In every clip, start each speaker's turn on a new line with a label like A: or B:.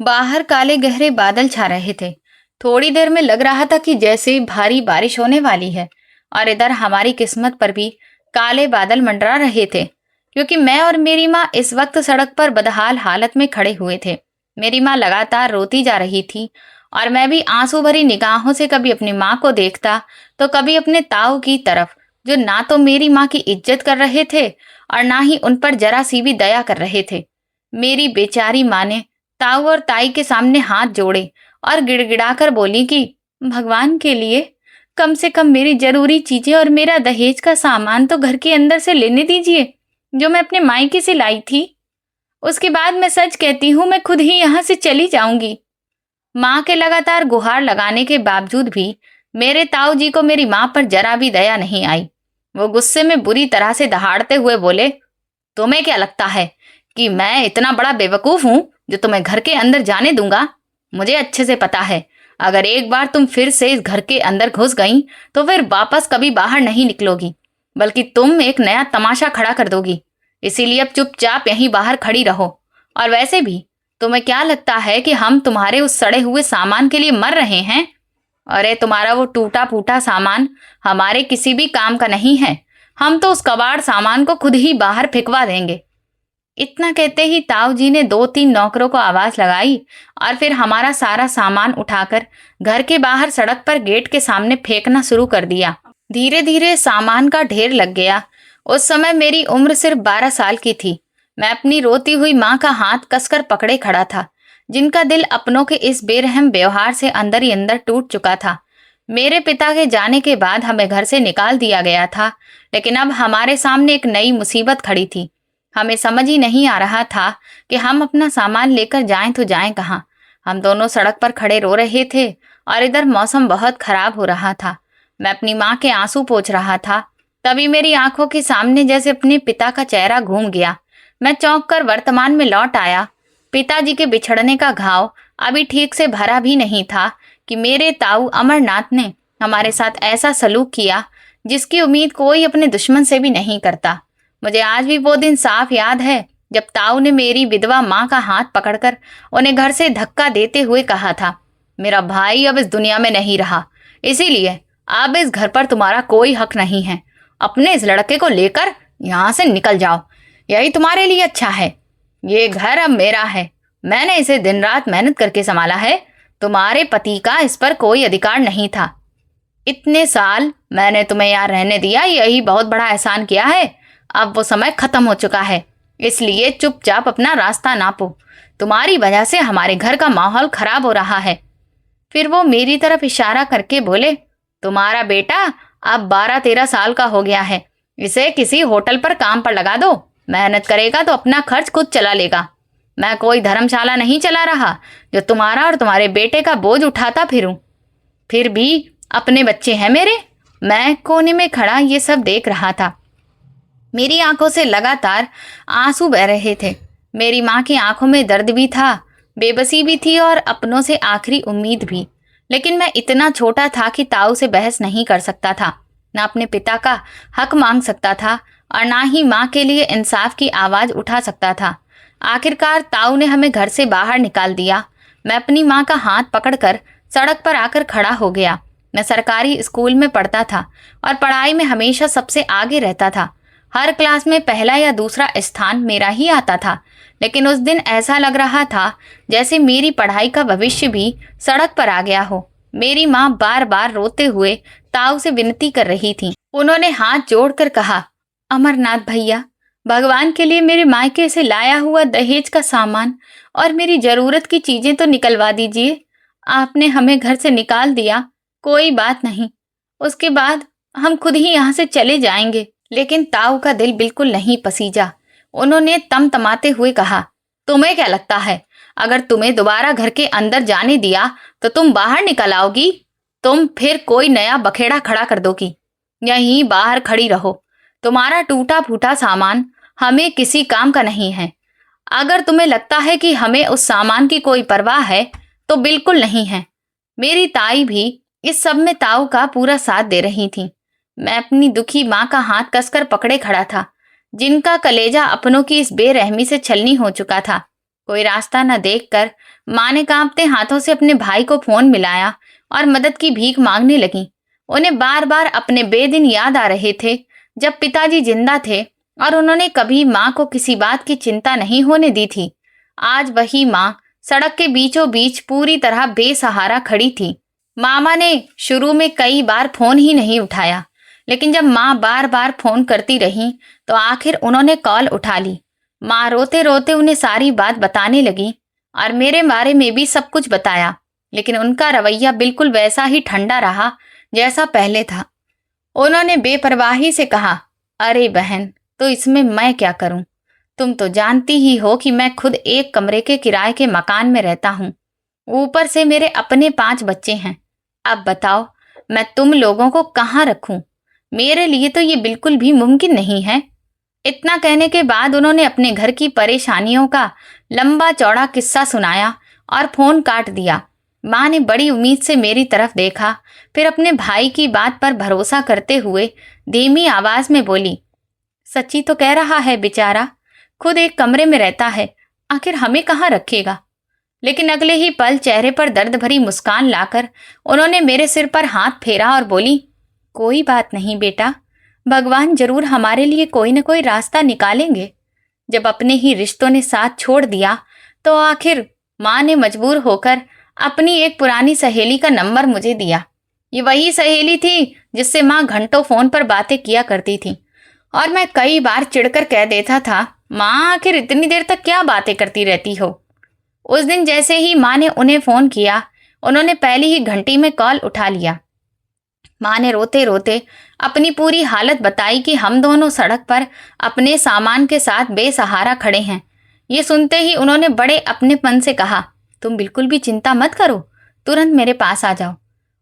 A: बाहर काले गहरे बादल छा रहे थे। थोड़ी देर में लग रहा था कि जैसे भारी बारिश होने वाली है। और इधर हमारी किस्मत पर भी काले बादल मंडरा रहे थे, क्योंकि मैं और मेरी माँ इस वक्त सड़क पर बदहाल हालत में खड़े हुए थे। मेरी माँ लगातार रोती जा रही थी और मैं भी आंसू भरी निगाहों से कभी अपनी माँ को देखता तो कभी अपने ताऊ की तरफ, जो ना तो मेरी माँ की इज्जत कर रहे थे और ना ही उन पर जरा सी भी दया कर रहे थे। मेरी बेचारी माँ ने ताऊ और ताई के सामने हाथ जोड़े और गिड़गिड़ाकर बोली कि भगवान के लिए कम से कम मेरी जरूरी चीजें और मेरा दहेज का सामान तो घर के अंदर से लेने दीजिए, जो मैं अपने मायके से लाई थी। उसके बाद मैं सच कहती हूँ, मैं खुद ही यहाँ से चली जाऊंगी। माँ के लगातार गुहार लगाने के बावजूद भी मेरे ताऊ जी को मेरी माँ पर जरा भी दया नहीं आई। वो गुस्से में बुरी तरह से दहाड़ते हुए बोले, तुम्हें क्या लगता है कि मैं इतना बड़ा बेवकूफ हूं जो तुम्हें घर के अंदर जाने दूंगा? मुझे अच्छे से पता है, अगर एक बार तुम फिर से इस घर के अंदर घुस गई तो फिर वापस कभी बाहर नहीं निकलोगी, बल्कि तुम एक नया तमाशा खड़ा कर दोगी। इसीलिए अब चुपचाप यहीं बाहर खड़ी रहो। और वैसे भी तुम्हें क्या लगता है कि हम तुम्हारे उस सड़े हुए सामान के लिए मर रहे हैं? अरे तुम्हारा वो टूटा फूटा सामान हमारे किसी भी काम का नहीं है। हम तो उस कबाड़ सामान को खुद ही बाहर फेंकवा देंगे। इतना कहते ही ताऊ जी ने दो तीन नौकरों को आवाज लगाई और फिर हमारा सारा सामान उठाकर घर के बाहर सड़क पर गेट के सामने फेंकना शुरू कर दिया। धीरे धीरे सामान का ढेर लग गया। उस समय मेरी उम्र सिर्फ 12 साल की थी। मैं अपनी रोती हुई माँ का हाथ कसकर पकड़े खड़ा था, जिनका दिल अपनों के इस बेरहम व्यवहार से अंदर ही अंदर टूट चुका था। मेरे पिता के जाने के बाद हमें घर से निकाल दिया गया था, लेकिन अब हमारे सामने एक नई मुसीबत खड़ी थी। हमें समझ ही नहीं आ रहा था कि हम अपना सामान लेकर जाएं तो जाएं कहाँ। हम दोनों सड़क पर खड़े रो रहे थे और इधर मौसम बहुत खराब हो रहा था। मैं अपनी माँ के आंसू पोंछ रहा था। तभी मेरी आंखों के सामने जैसे अपने पिता का चेहरा घूम गया। मैं चौंक कर वर्तमान में लौट आया। पिताजी के बिछड़ने का घाव अभी ठीक से भरा भी नहीं था कि मेरे ताऊ अमरनाथ ने हमारे साथ ऐसा सलूक किया जिसकी उम्मीद कोई अपने दुश्मन से भी नहीं करता। मुझे आज भी वो दिन साफ याद है जब ताऊ ने मेरी विधवा माँ का हाथ पकड़कर उन्हें घर से धक्का देते हुए कहा था, मेरा भाई अब इस दुनिया में नहीं रहा, इसीलिए अब इस घर पर तुम्हारा कोई हक नहीं है। अपने इस लड़के को लेकर यहाँ से निकल जाओ, यही तुम्हारे लिए अच्छा है। ये घर अब मेरा है, मैंने इसे दिन रात मेहनत करके संभाला है। तुम्हारे पति का इस पर कोई अधिकार नहीं था। इतने साल मैंने तुम्हें यहाँ रहने दिया, यही बहुत बड़ा एहसान किया है। अब वो समय खत्म हो चुका है, इसलिए चुपचाप अपना रास्ता नापो। तुम्हारी वजह से हमारे घर का माहौल खराब हो रहा है। फिर वो मेरी तरफ इशारा करके बोले, तुम्हारा बेटा अब 12-13 साल का हो गया है, इसे किसी होटल पर काम पर लगा दो। मेहनत करेगा तो अपना खर्च खुद चला लेगा। मैं कोई धर्मशाला नहीं चला रहा जो तुम्हारा और तुम्हारे बेटे का बोझ उठाता फिरूं। फिर भी अपने बच्चे हैं मेरे। मैं कोने में खड़ा ये सब देख रहा था। मेरी आंखों से लगातार आंसू बह रहे थे। मेरी माँ की आंखों में दर्द भी था, बेबसी भी थी और अपनों से आखिरी उम्मीद भी। लेकिन मैं इतना छोटा था कि ताऊ से बहस नहीं कर सकता था, ना अपने पिता का हक मांग सकता था और ना ही माँ के लिए इंसाफ की आवाज उठा सकता था। आखिरकार ताऊ ने हमें घर से बाहर निकाल दिया। मैं अपनी माँ का हाथ पकड़कर सड़क पर आकर खड़ा हो गया। मैं सरकारी स्कूल में पढ़ता था और पढ़ाई में हमेशा सबसे आगे रहता था। हर क्लास में पहला या दूसरा स्थान मेरा ही आता था। लेकिन उस दिन ऐसा लग रहा था जैसे मेरी पढ़ाई का भविष्य भी सड़क पर आ गया हो। मेरी माँ बार बार रोते हुए ताऊ से विनती कर रही थी। उन्होंने हाथ जोड़कर कहा, अमरनाथ भैया, भगवान के लिए मेरे मायके से लाया हुआ दहेज का सामान और मेरी जरूरत की चीजें तो निकलवा दीजिए। आपने हमें घर से निकाल दिया, कोई बात नहीं, उसके बाद हम खुद ही यहाँ से चले जाएंगे। लेकिन ताऊ का दिल बिल्कुल नहीं पसीजा। उन्होंने तमतमाते हुए कहा, तुम्हें क्या लगता है अगर तुम्हें दोबारा घर के अंदर जाने दिया तो तुम बाहर निकल आओगी? तुम फिर कोई नया बखेड़ा खड़ा कर दोगी। यहीं बाहर खड़ी रहो। तुम्हारा टूटा फूटा सामान हमें किसी काम का नहीं है। अगर तुम्हें लगता है कि हमें उस सामान की कोई परवाह है तो बिल्कुल नहीं है। मेरी ताई भी इस सब में ताऊ का पूरा साथ दे रही थी। मैं अपनी दुखी माँ का हाथ कसकर पकड़े खड़ा था, जिनका कलेजा अपनों की इस बेरहमी से छलनी हो चुका था। कोई रास्ता न देखकर माँ ने कांपते हाथों से अपने भाई को फोन मिलाया और मदद की भीख मांगने लगी। उन्हें बार बार अपने बेदिन याद आ रहे थे जब पिताजी जिंदा थे और उन्होंने कभी माँ को किसी बात की चिंता नहीं होने दी थी। आज वही माँ सड़क के बीचों बीच पूरी तरह बेसहारा खड़ी थी। मामा ने शुरू में कई बार फोन ही नहीं उठाया, लेकिन जब माँ बार बार फोन करती रही तो आखिर उन्होंने कॉल उठा ली। माँ रोते रोते उन्हें सारी बात बताने लगी और मेरे बारे में भी सब कुछ बताया, लेकिन उनका रवैया बिल्कुल वैसा ही ठंडा रहा जैसा पहले था। उन्होंने बेपरवाही से कहा, अरे बहन, तो इसमें मैं क्या करूं? तुम तो जानती ही हो कि मैं खुद एक कमरे के किराए के मकान में रहता हूं। ऊपर से मेरे अपने 5 बच्चे हैं। अब बताओ, मैं तुम लोगों को कहाँ रखूं? मेरे लिए तो ये बिल्कुल भी मुमकिन नहीं है। इतना कहने के बाद उन्होंने अपने घर की परेशानियों का लंबा चौड़ा किस्सा सुनाया और फोन काट दिया। माँ ने बड़ी उम्मीद से मेरी तरफ देखा, फिर अपने भाई की बात पर भरोसा करते हुए धीमी आवाज में बोली, सच्ची तो कह रहा है बेचारा, खुद एक कमरे में रहता है, आखिर हमें कहाँ रखेगा? लेकिन अगले ही पल चेहरे पर दर्द भरी मुस्कान लाकर उन्होंने मेरे सिर पर हाथ फेरा और बोली, कोई बात नहीं बेटा, भगवान जरूर हमारे लिए कोई न कोई रास्ता निकालेंगे। जब अपने ही रिश्तों ने साथ छोड़ दिया तो आखिर माँ ने मजबूर होकर अपनी एक पुरानी सहेली का नंबर मुझे दिया। ये वही सहेली थी जिससे माँ घंटों फोन पर बातें किया करती थी और मैं कई बार चिढ़कर कह देता था, माँ आखिर इतनी देर तक क्या बातें करती रहती हो। उस दिन जैसे ही माँ ने उन्हें फोन किया, उन्होंने पहली ही घंटी में कॉल उठा लिया। माँ ने रोते रोते अपनी पूरी हालत बताई कि हम दोनों सड़क पर अपने सामान के साथ बेसहारा खड़े हैं। ये सुनते ही उन्होंने बड़े अपनेपन से कहा, तुम बिल्कुल भी चिंता मत करो, तुरंत मेरे पास आ जाओ।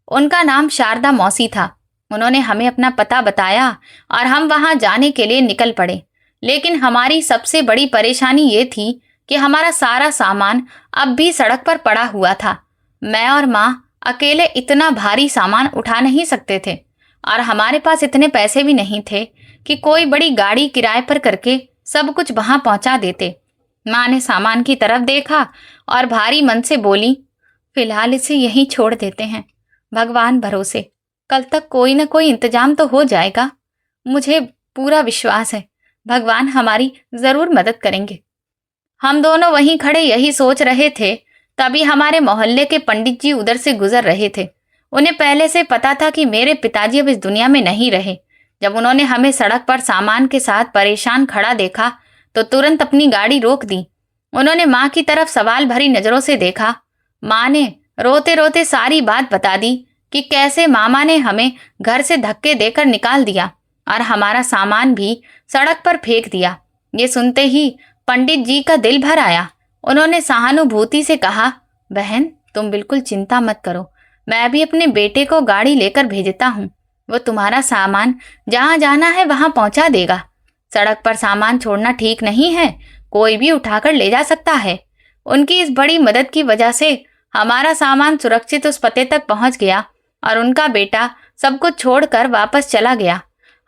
A: उनका नाम शारदा मौसी था। उन्होंने हमें अपना पता बताया और हम वहां जाने के लिए निकल पड़े। लेकिन हमारी सबसे बड़ी परेशानी ये थी कि हमारा सारा सामान अब भी सड़क पर पड़ा हुआ था। मैं और माँ अकेले इतना भारी सामान उठा नहीं सकते थे और हमारे पास इतने पैसे भी नहीं थे कि कोई बड़ी गाड़ी किराए पर करके सब कुछ वहां पहुंचा देते। माँ ने सामान की तरफ देखा और भारी मन से बोली, फिलहाल इसे यहीं छोड़ देते हैं, भगवान भरोसे, कल तक कोई न कोई इंतजाम तो हो जाएगा। मुझे पूरा विश्वास है भगवान हमारी जरूर मदद करेंगे। हम दोनों वहीं खड़े यही सोच रहे थे, तभी हमारे मोहल्ले के पंडित जी उधर से गुजर रहे थे। उन्हें पहले से पता था कि मेरे पिताजी अब इस दुनिया में नहीं रहे। जब उन्होंने हमें सड़क पर सामान के साथ परेशान खड़ा देखा तो तुरंत अपनी गाड़ी रोक दी। उन्होंने माँ की तरफ सवाल भरी नजरों से देखा। माँ ने रोते रोते सारी बात बता दी कि कैसे मामा ने हमें घर से धक्के देकर निकाल दिया और हमारा सामान भी सड़क पर फेंक दिया। ये सुनते ही पंडित जी का दिल भर आया। उन्होंने सहानुभूति से कहा, बहन तुम बिल्कुल चिंता मत करो, मैं भी अपने बेटे को गाड़ी लेकर भेजता हूँ, वो तुम्हारा सामान जहाँ जाना है वहाँ पहुँचा देगा। सड़क पर सामान छोड़ना ठीक नहीं है, कोई भी उठाकर ले जा सकता है। उनकी इस बड़ी मदद की वजह से हमारा सामान सुरक्षित उस पते तक पहुँच गया और उनका बेटा सब कुछ छोड़कर वापस चला गया।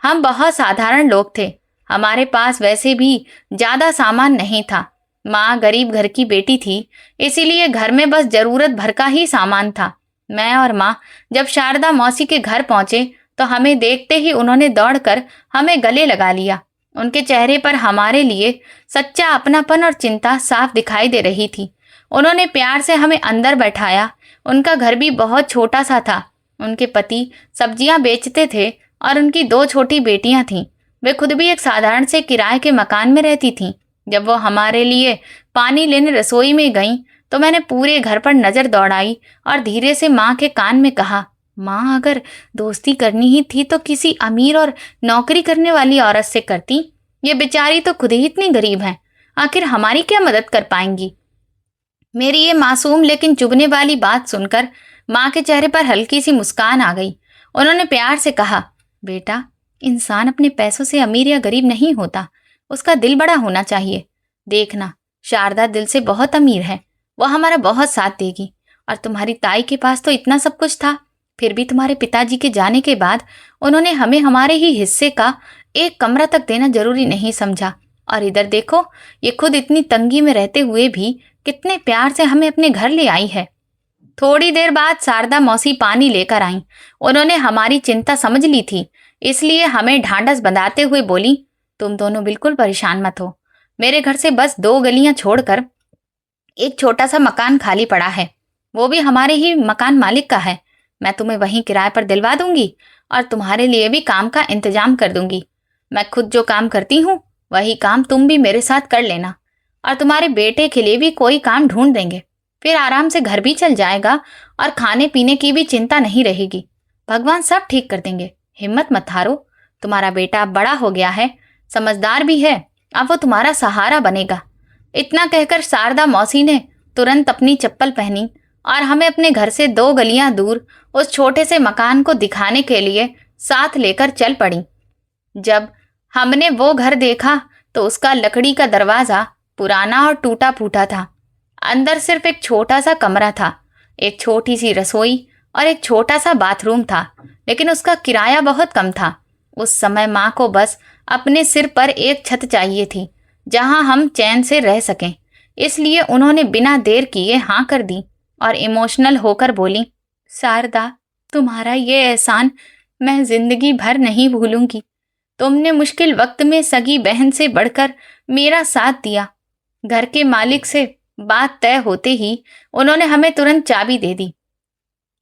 A: हम बहुत साधारण लोग थे, हमारे पास वैसे भी ज्यादा सामान नहीं था। माँ गरीब घर की बेटी थी, इसीलिए घर में बस जरूरत भर का ही सामान था। मैं और माँ जब शारदा मौसी के घर पहुंचे तो हमें देखते ही उन्होंने दौड़कर हमें गले लगा लिया। उनके चेहरे पर हमारे लिए सच्चा अपनापन और चिंता साफ दिखाई दे रही थी। उन्होंने प्यार से हमें अंदर बैठाया। उनका घर भी बहुत छोटा सा था। उनके पति सब्जियां बेचते थे और उनकी 2 छोटी बेटियां थीं। वे खुद भी एक साधारण से किराए के मकान में रहती थीं। जब वो हमारे लिए पानी लेने रसोई में गईं तो मैंने पूरे घर पर नजर दौड़ाई और धीरे से माँ के कान में कहा, माँ अगर दोस्ती करनी ही थी तो किसी अमीर और नौकरी करने वाली औरत से करती। ये बेचारी तो खुद ही इतनी गरीब है, आखिर हमारी क्या मदद कर पाएंगी। मेरी ये मासूम लेकिन चुभने वाली बात सुनकर माँ के चेहरे पर हल्की सी मुस्कान आ गई। उन्होंने प्यार से कहा, बेटा इंसान अपने पैसों से अमीर या गरीब नहीं होता, उसका दिल बड़ा होना चाहिए। देखना शारदा दिल से बहुत अमीर है, वो हमारा बहुत साथ देगी। और तुम्हारी ताई के पास तो इतना सब कुछ था, फिर भी तुम्हारे पिताजी के जाने के बाद उन्होंने हमें हमारे ही हिस्से का एक कमरा तक देना जरूरी नहीं समझा। और इधर देखो, ये खुद इतनी तंगी में रहते हुए भी कितने प्यार से हमें अपने घर ले आई है। थोड़ी देर बाद शारदा मौसी पानी लेकर आईं। उन्होंने हमारी चिंता समझ ली थी, इसलिए हमें ढांढस बंधाते हुए बोली, तुम दोनों बिल्कुल परेशान मत हो। मेरे घर से बस 2 गलियां छोड़कर एक छोटा सा मकान खाली पड़ा है, वो भी हमारे ही मकान मालिक का है। मैं तुम्हें वहीं किराए पर दिलवा दूंगी और तुम्हारे लिए भी काम का इंतजाम कर दूंगी। मैं खुद जो काम करती हूँ वही काम तुम भी मेरे साथ कर लेना, और तुम्हारे बेटे के लिए भी कोई काम ढूंढ देंगे। फिर आराम से घर भी चल जाएगा और खाने पीने की भी चिंता नहीं रहेगी। भगवान सब ठीक कर देंगे, हिम्मत मत हारो। तुम्हारा बेटा अब बड़ा हो गया है, समझदार भी है, अब वो तुम्हारा सहारा बनेगा। इतना कहकर शारदा मौसी ने तुरंत अपनी चप्पल पहनी और हमें अपने घर से 2 गलियां दूर उस छोटे से मकान को दिखाने के लिए साथ लेकर चल पड़ी। जब हमने वो घर देखा तो उसका लकड़ी का दरवाजा पुराना और टूटा फूटा था। अंदर सिर्फ एक छोटा सा कमरा था, एक छोटी सी रसोई और एक छोटा सा बाथरूम था, लेकिन उसका किराया बहुत कम था। उस समय माँ को बस अपने सिर पर एक छत चाहिए थी जहां हम चैन से रह सकें, इसलिए उन्होंने बिना देर किए हाँ कर दी और इमोशनल होकर बोली, शारदा, तुम्हारा ये एहसान मैं जिंदगी भर नहीं भूलूंगी। तुमने मुश्किल वक्त में सगी बहन से बढ़कर मेरा साथ दिया। घर के मालिक से बात तय होते ही उन्होंने हमें तुरंत चाबी दे दी।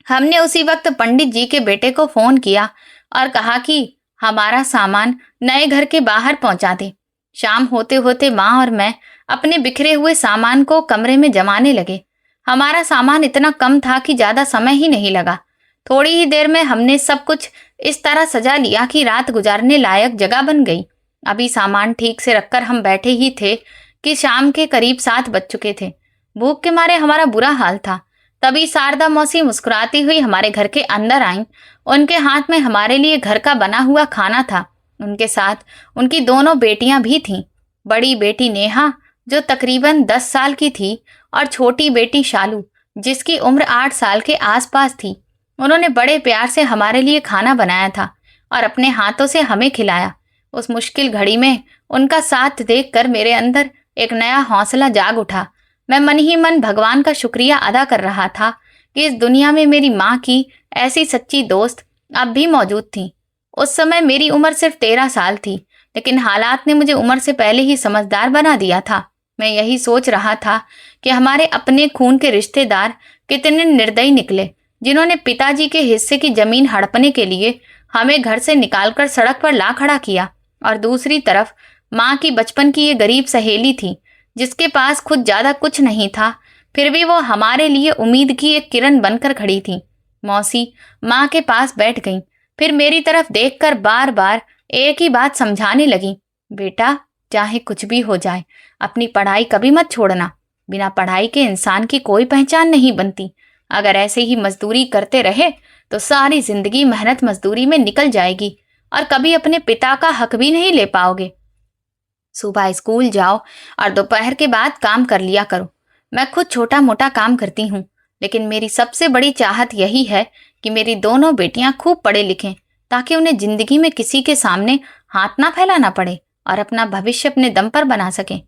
A: हमने उसी वक्त पंडित जी के बेटे को फोन किया और कहा कि हमारा सामान नए घर के बाहर पहुंचा दे। शाम होते होते माँ और मैं अपने बिखरे हुए सामान को कमरे में जमाने लगे। हमारा सामान इतना कम था कि ज्यादा समय ही नहीं लगा। थोड़ी ही देर में हमने सब कुछ इस तरह सजा लिया कि रात गुजारने लायक जगह बन गई। अभी सामान ठीक से रखकर हम बैठे ही थे कि शाम के करीब 7 बज चुके थे। भूख के मारे हमारा बुरा हाल था। तभी शारदा मौसी मुस्कुराती हुई हमारे घर के अंदर आईं। उनके हाथ में हमारे लिए घर का बना हुआ खाना था। उनके साथ उनकी दोनों बेटियां भी थीं। बड़ी बेटी नेहा, जो तकरीबन 10 साल की थी, और छोटी बेटी शालू, जिसकी उम्र 8 साल के आसपास थी। उन्होंने बड़े प्यार से हमारे लिए खाना बनाया था और अपने हाथों से हमें खिलाया। उस मुश्किल घड़ी में उनका साथ देखकर मेरे अंदर एक नया हौसला जाग उठा। मैं मन ही मन भगवान का शुक्रिया अदा कर रहा था कि इस दुनिया में मेरी माँ की ऐसी सच्ची दोस्त अब भी मौजूद थी। उस समय मेरी उम्र सिर्फ 13 साल थी, लेकिन हालात ने मुझे उम्र से पहले ही समझदार बना दिया था। मैं यही सोच रहा था कि हमारे अपने खून के रिश्तेदार कितने निर्दयी निकले, जिन्होंने पिताजी के हिस्से की जमीन हड़पने के लिए हमें घर से निकालकर सड़क पर ला खड़ा किया। और दूसरी तरफ माँ की बचपन की ये गरीब सहेली थी, जिसके पास खुद ज्यादा कुछ नहीं था, फिर भी वो हमारे लिए उम्मीद की एक किरण बनकर खड़ी थी। मौसी माँ के पास बैठ गई, फिर मेरी तरफ देखकर बार बार एक ही बात समझाने लगी, बेटा, चाहे कुछ भी हो जाए, अपनी पढ़ाई कभी मत छोड़ना। बिना पढ़ाई के इंसान की कोई पहचान नहीं बनती। अगर ऐसे ही मजदूरी करते रहे तो सारी जिंदगी मेहनत मजदूरी में निकल जाएगी और कभी अपने पिता का हक भी नहीं ले पाओगे। सुबह स्कूल जाओ और दोपहर के बाद काम कर लिया करो। मैं खुद छोटा मोटा काम करती हूँ, लेकिन मेरी सबसे बड़ी चाहत यही है कि मेरी दोनों बेटियां खूब पढ़े लिखें, ताकि उन्हें जिंदगी में किसी के सामने हाथ ना फैलाना पड़े और अपना भविष्य अपने दम पर बना सकें।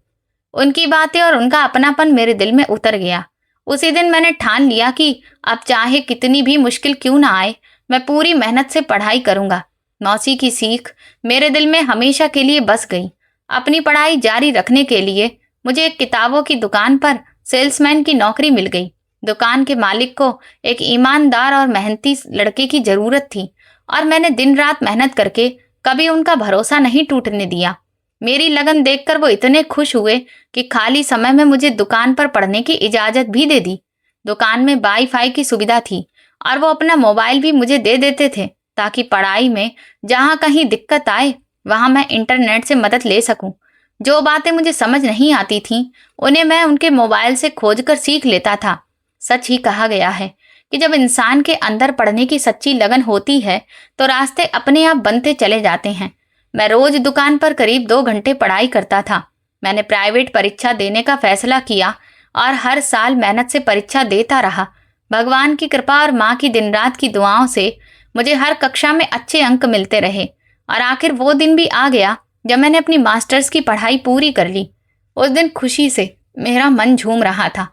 A: उनकी बातें और उनका अपनापन मेरे दिल में उतर गया। उसी दिन मैंने ठान लिया कि अब चाहे कितनी भी मुश्किल क्यों ना आए, मैं पूरी मेहनत से पढ़ाई करूंगा। मौसी की सीख मेरे दिल में हमेशा के लिए बस गई। अपनी पढ़ाई जारी रखने के लिए मुझे एक किताबों की दुकान पर सेल्समैन की नौकरी मिल गई। दुकान के मालिक को एक ईमानदार और मेहनती लड़के की जरूरत थी, और मैंने दिन रात मेहनत करके कभी उनका भरोसा नहीं टूटने दिया। मेरी लगन देखकर वो इतने खुश हुए कि खाली समय में मुझे दुकान पर पढ़ने की इजाजत भी दे दी। दुकान में वाईफाई की सुविधा थी और वो अपना मोबाइल भी मुझे दे देते थे, ताकि पढ़ाई में जहाँ कहीं दिक्कत आए वहां मैं इंटरनेट से मदद ले सकूं। जो बातें मुझे समझ नहीं आती थीं, उन्हें मैं उनके मोबाइल से खोजकर सीख लेता था। सच ही कहा गया है कि जब इंसान के अंदर पढ़ने की सच्ची लगन होती है तो रास्ते अपने आप बनते चले जाते हैं। मैं रोज दुकान पर करीब 2 घंटे पढ़ाई करता था। मैंने प्राइवेट परीक्षा देने का फैसला किया और हर साल मेहनत से परीक्षा देता रहा। भगवान की कृपा और माँ की दिन रात की दुआओं से मुझे हर कक्षा में अच्छे अंक मिलते रहे, और आखिर वो दिन भी आ गया जब मैंने अपनी मास्टर्स की पढ़ाई पूरी कर ली। उस दिन खुशी से मेरा मन झूम रहा था।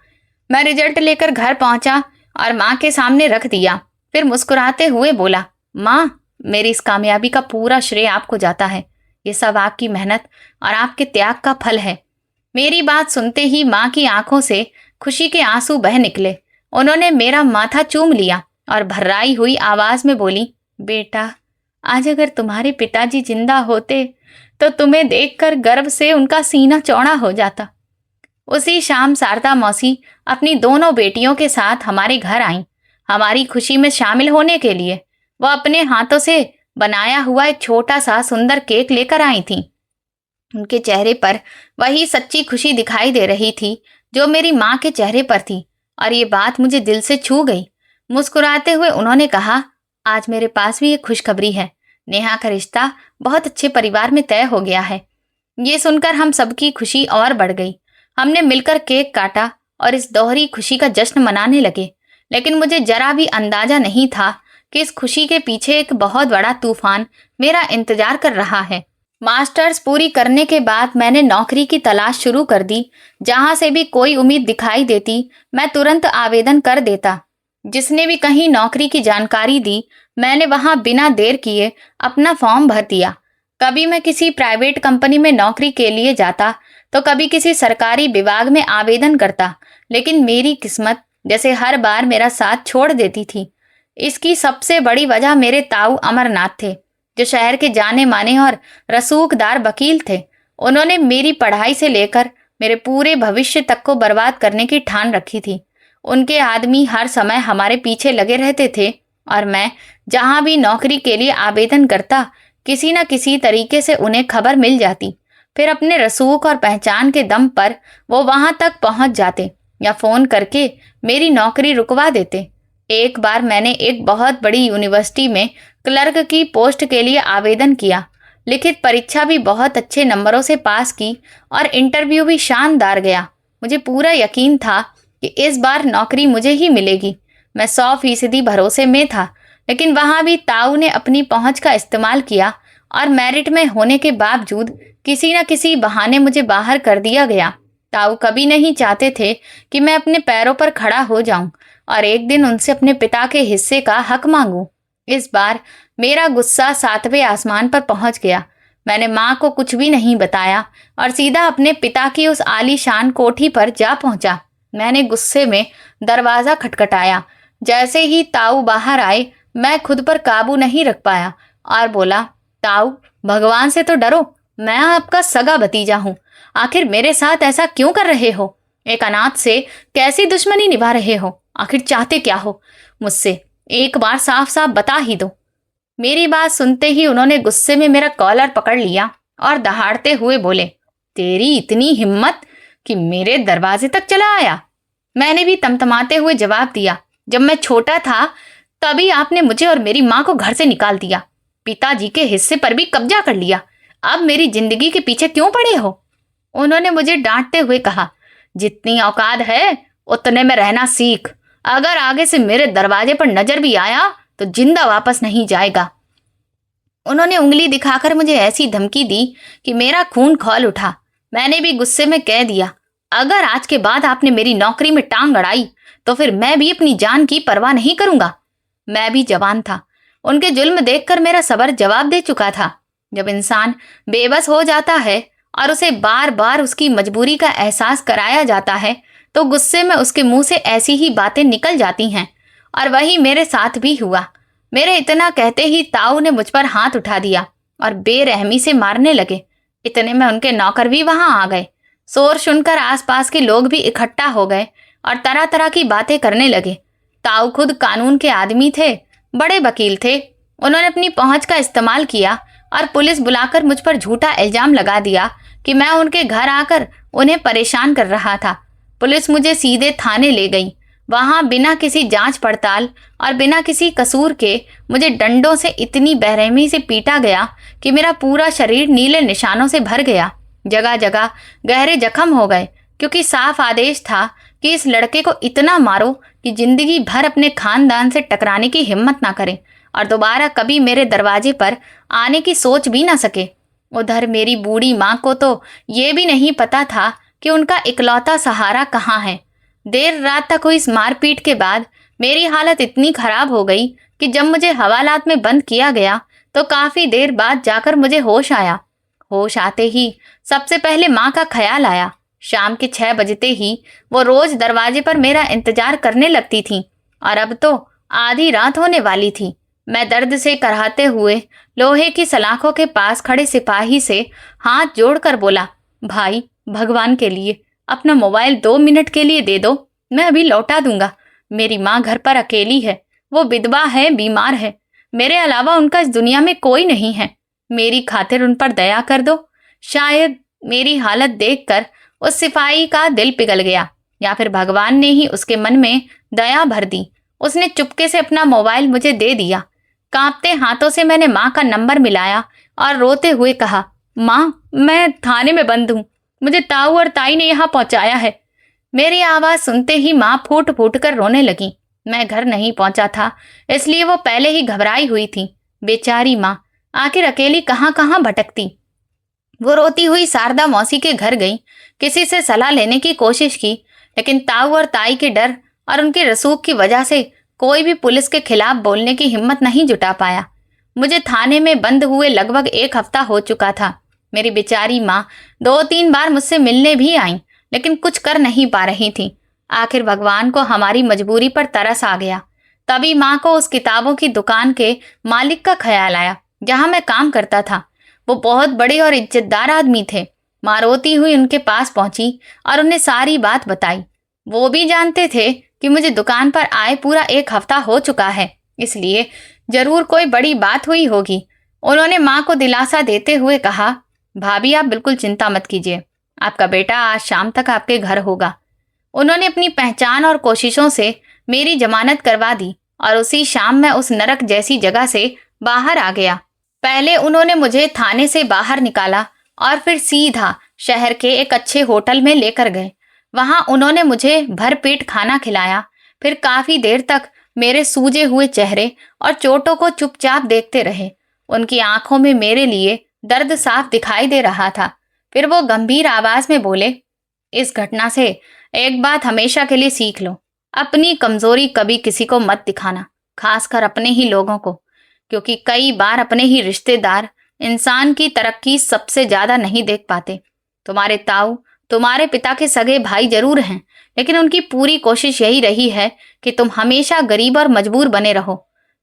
A: मैं रिजल्ट लेकर घर पहुंचा और माँ के सामने रख दिया। फिर मुस्कुराते हुए बोला, माँ, मेरी इस कामयाबी का पूरा श्रेय आपको जाता है। ये सब आपकी मेहनत और आपके त्याग का फल है। मेरी बात सुनते ही माँ की आंखों से खुशी के आंसू बह निकले। उन्होंने मेरा माथा चूम लिया और भर्राई हुई आवाज में बोली, बेटा, आज अगर तुम्हारे पिताजी जिंदा होते तो तुम्हें देखकर गर्व से उनका सीना चौड़ा हो जाता। उसी शाम शारदा मौसी अपनी दोनों बेटियों के साथ हमारे घर आईं, हमारी खुशी में शामिल होने के लिए। वह अपने हाथों से बनाया हुआ एक छोटा सा सुंदर केक लेकर आई थीं। उनके चेहरे पर वही सच्ची खुशी दिखाई दे रही थी जो मेरी माँ के चेहरे पर थी, और ये बात मुझे दिल से छू गई। मुस्कुराते हुए उन्होंने कहा, आज मेरे पास भी एक खुशखबरी है। नेहा का रिश्ता बहुत अच्छे परिवार में तय हो गया है। ये सुनकर हम सबकी खुशी और बढ़ गई। हमने मिलकर केक काटा और इस दोहरी खुशी का जश्न मनाने लगे। लेकिन मुझे जरा भी अंदाजा नहीं था कि इस खुशी के पीछे एक बहुत बड़ा तूफान मेरा इंतजार कर रहा है। मास्टर्स पूरी करने के बाद मैंने नौकरी की तलाश शुरू कर दी। जहां से भी कोई उम्मीद दिखाई देती, मैं तुरंत आवेदन कर देता। जिसने भी कहीं नौकरी की जानकारी दी, मैंने वहां बिना देर किए अपना फॉर्म भर दिया। कभी मैं किसी प्राइवेट कंपनी में नौकरी के लिए जाता, तो कभी किसी सरकारी विभाग में आवेदन करता। लेकिन मेरी किस्मत जैसे हर बार मेरा साथ छोड़ देती थी। इसकी सबसे बड़ी वजह मेरे ताऊ अमरनाथ थे, जो शहर के जाने माने और रसूखदार वकील थे। उन्होंने मेरी पढ़ाई से लेकर मेरे पूरे भविष्य तक को बर्बाद करने की ठान रखी थी। उनके आदमी हर समय हमारे पीछे लगे रहते थे, और मैं जहां भी नौकरी के लिए आवेदन करता, किसी न किसी तरीके से उन्हें खबर मिल जाती। फिर अपने रसूख और पहचान के दम पर वो वहां तक पहुंच जाते या फोन करके मेरी नौकरी रुकवा देते। एक बार मैंने एक बहुत बड़ी यूनिवर्सिटी में क्लर्क की पोस्ट के लिए आवेदन किया। लिखित परीक्षा भी बहुत अच्छे नंबरों से पास की और इंटरव्यू भी शानदार गया। मुझे पूरा यकीन था कि इस बार नौकरी मुझे ही मिलेगी। मैं 100% भरोसे में था। लेकिन वहां भी ताऊ ने अपनी पहुंच का इस्तेमाल किया और मेरिट में होने के बावजूद किसी न किसी बहाने मुझे बाहर कर दिया गया। ताऊ कभी नहीं चाहते थे कि मैं अपने पैरों पर खड़ा हो जाऊं और एक दिन उनसे अपने पिता के हिस्से का हक मांगूं। इस बार मेरा गुस्सा 7वें आसमान पर पहुंच गया। मैंने माँ को कुछ भी नहीं बताया और सीधा अपने पिता की उस आलीशान कोठी पर जा पहुंचा। मैंने गुस्से में दरवाजा खटखटाया। जैसे ही ताऊ बाहर आए, मैं खुद पर काबू नहीं रख पाया और बोला, ताऊ, भगवान से तो डरो, मैं आपका सगा भतीजा हूँ। आखिर मेरे साथ ऐसा क्यों कर रहे हो? एक अनाथ से कैसी दुश्मनी निभा रहे हो? आखिर चाहते क्या हो मुझसे? एक बार साफ साफ बता ही दो। मेरी बात सुनते ही उन्होंने गुस्से में मेरा कॉलर पकड़ लिया और दहाड़ते हुए बोले, तेरी इतनी हिम्मत कि मेरे दरवाजे तक चला आया? मैंने भी तमतमाते हुए जवाब दिया, जब मैं छोटा था तभी आपने मुझे और मेरी माँ को घर से निकाल दिया, पिताजी के हिस्से पर भी कब्जा कर लिया। अब मेरी जिंदगी के पीछे क्यों पड़े हो? उन्होंने मुझे डांटते हुए कहा, जितनी औकात है उतने में रहना सीख। अगर आगे से मेरे दरवाजे पर नजर भी आया तो जिंदा वापस नहीं जाएगा। उन्होंने उंगली दिखाकर मुझे ऐसी धमकी दी कि मेरा खून खौल उठा। मैंने भी गुस्से में कह दिया, अगर आज के बाद आपने मेरी नौकरी में टांग अड़ाई तो फिर मैं भी अपनी जान की परवाह नहीं करूंगा। मैं भी जवान था। उनके जुल्म देखकर मेरा सब्र जवाब दे चुका था। जब इंसान बेबस हो जाता है और उसे बार बार उसकी मजबूरी का एहसास कराया जाता है, तो गुस्से में उसके मुंह से ऐसी ही बातें निकल जाती हैं। और वही मेरे साथ भी हुआ। मेरे इतना कहते ही ताऊ ने मुझ पर हाथ उठा दिया और बेरहमी से मारने लगे। इतने में उनके नौकर भी वहां आ गए। शोर सुनकर आसपास के लोग भी इकट्ठा हो गए और तरह तरह की बातें करने लगे। ताऊ खुद कानून के आदमी थे, बड़े वकील थे। उन्होंने अपनी पहुंच का इस्तेमाल किया और पुलिस बुलाकर मुझ पर झूठा इल्जाम लगा दिया कि मैं उनके घर आकर उन्हें परेशान कर रहा था। पुलिस मुझे सीधे थाने ले गई। वहां बिना किसी जांच पड़ताल और बिना किसी कसूर के मुझे डंडों से इतनी बेरहमी से पीटा गया कि मेरा पूरा शरीर नीले निशानों से भर गया। जगह जगह गहरे जख्म हो गए, क्योंकि साफ आदेश था कि इस लड़के को इतना मारो कि जिंदगी भर अपने खानदान से टकराने की हिम्मत ना करे और दोबारा कभी मेरे दरवाजे पर आने की सोच भी ना सके। उधर मेरी बूढ़ी माँ को तो ये भी नहीं पता था कि कि उनका इकलौता सहारा कहाँ है। देर रात तक हुई इस मारपीट के बाद मेरी हालत इतनी खराब हो गई कि जब मुझे हवालात में बंद किया गया तो काफी देर बाद जाकर मुझे होश आया। होश आते ही सबसे पहले माँ का ख्याल आया। शाम के 6 बजते ही वो रोज दरवाजे पर मेरा इंतजार करने लगती थी और अब तो आधी रात होने वाली थी। मैं दर्द से कराहते हुए लोहे की सलाखों के पास खड़े सिपाही से हाथ जोड़कर बोला, भाई भगवान के लिए अपना मोबाइल 2 मिनट के लिए दे दो, मैं अभी लौटा दूंगा। मेरी माँ घर पर अकेली है, वो विधवा है, बीमार है, मेरे अलावा उनका इस दुनिया में कोई नहीं है। मेरी खातिर उन पर दया कर दो। शायद मेरी हालत देखकर उस सिपाही का दिल पिघल गया या फिर भगवान ने ही उसके मन में दया भर दी। उसने चुपके से अपना मोबाइल मुझे दे दिया। कांपते हाथों से मैंने माँ का नंबर मिलाया और रोते हुए कहा, माँ मैं थाने में बंद हूँ, मुझे ताऊ और ताई ने यहाँ पहुंचाया है। मेरी आवाज सुनते ही माँ फूट फूट कर रोने लगी। मैं घर नहीं पहुंचा था, इसलिए वो पहले ही घबराई हुई थी। बेचारी माँ आखिर अकेली कहाँ कहाँ भटकती। वो रोती हुई शारदा मौसी के घर गई, किसी से सलाह लेने की कोशिश की, लेकिन ताऊ और ताई के डर और उनके रसूख की वजह से कोई भी पुलिस के खिलाफ बोलने की हिम्मत नहीं जुटा पाया। मुझे थाने में बंद हुए लगभग 1 हफ्ता हो चुका था। मेरी बेचारी माँ 2-3 बार मुझसे मिलने भी आई, लेकिन कुछ कर नहीं पा रही थी। आखिर भगवान को हमारी मजबूरी पर तरस आ गया। तभी माँ को उस किताबों की दुकान के मालिक का ख्याल आया जहां मैं काम करता था। वो बहुत बड़े और इज्जतदार आदमी थे। माँ रोती हुई उनके पास पहुंची और उन्हें सारी बात बताई। वो भी जानते थे कि मुझे दुकान पर आए पूरा 1 हफ्ता हो चुका है, इसलिए जरूर कोई बड़ी बात हुई होगी। उन्होंने माँ को दिलासा देते हुए कहा, भाभी आप बिल्कुल चिंता मत कीजिए, आपका बेटा आज शाम तक आपके घर होगा। उन्होंने अपनी पहचान और कोशिशों से मेरी जमानत करवा दी और उसी शाम मैं उस नरक जैसी जगह से बाहर आ गया। पहले उन्होंने मुझे थाने से बाहर निकाला और फिर सीधा शहर के एक अच्छे होटल में लेकर गए। वहां उन्होंने मुझे भरपेट खाना खिलाया। फिर काफी देर तक मेरे सूजे हुए चेहरे और चोटों को चुपचाप देखते रहे। उनकी आंखों में मेरे लिए दर्द साफ दिखाई दे रहा था। फिर वो गंभीर आवाज में बोले, इस घटना से एक बात हमेशा के लिए सीख लो, अपनी कमजोरी कभी किसी को मत दिखाना, खासकर अपने ही लोगों को, क्योंकि कई बार अपने ही रिश्तेदार इंसान की तरक्की सबसे ज्यादा नहीं देख पाते। तुम्हारे ताऊ तुम्हारे पिता के सगे भाई जरूर हैं, लेकिन उनकी पूरी कोशिश यही रही है कि तुम हमेशा गरीब और मजबूर बने रहो,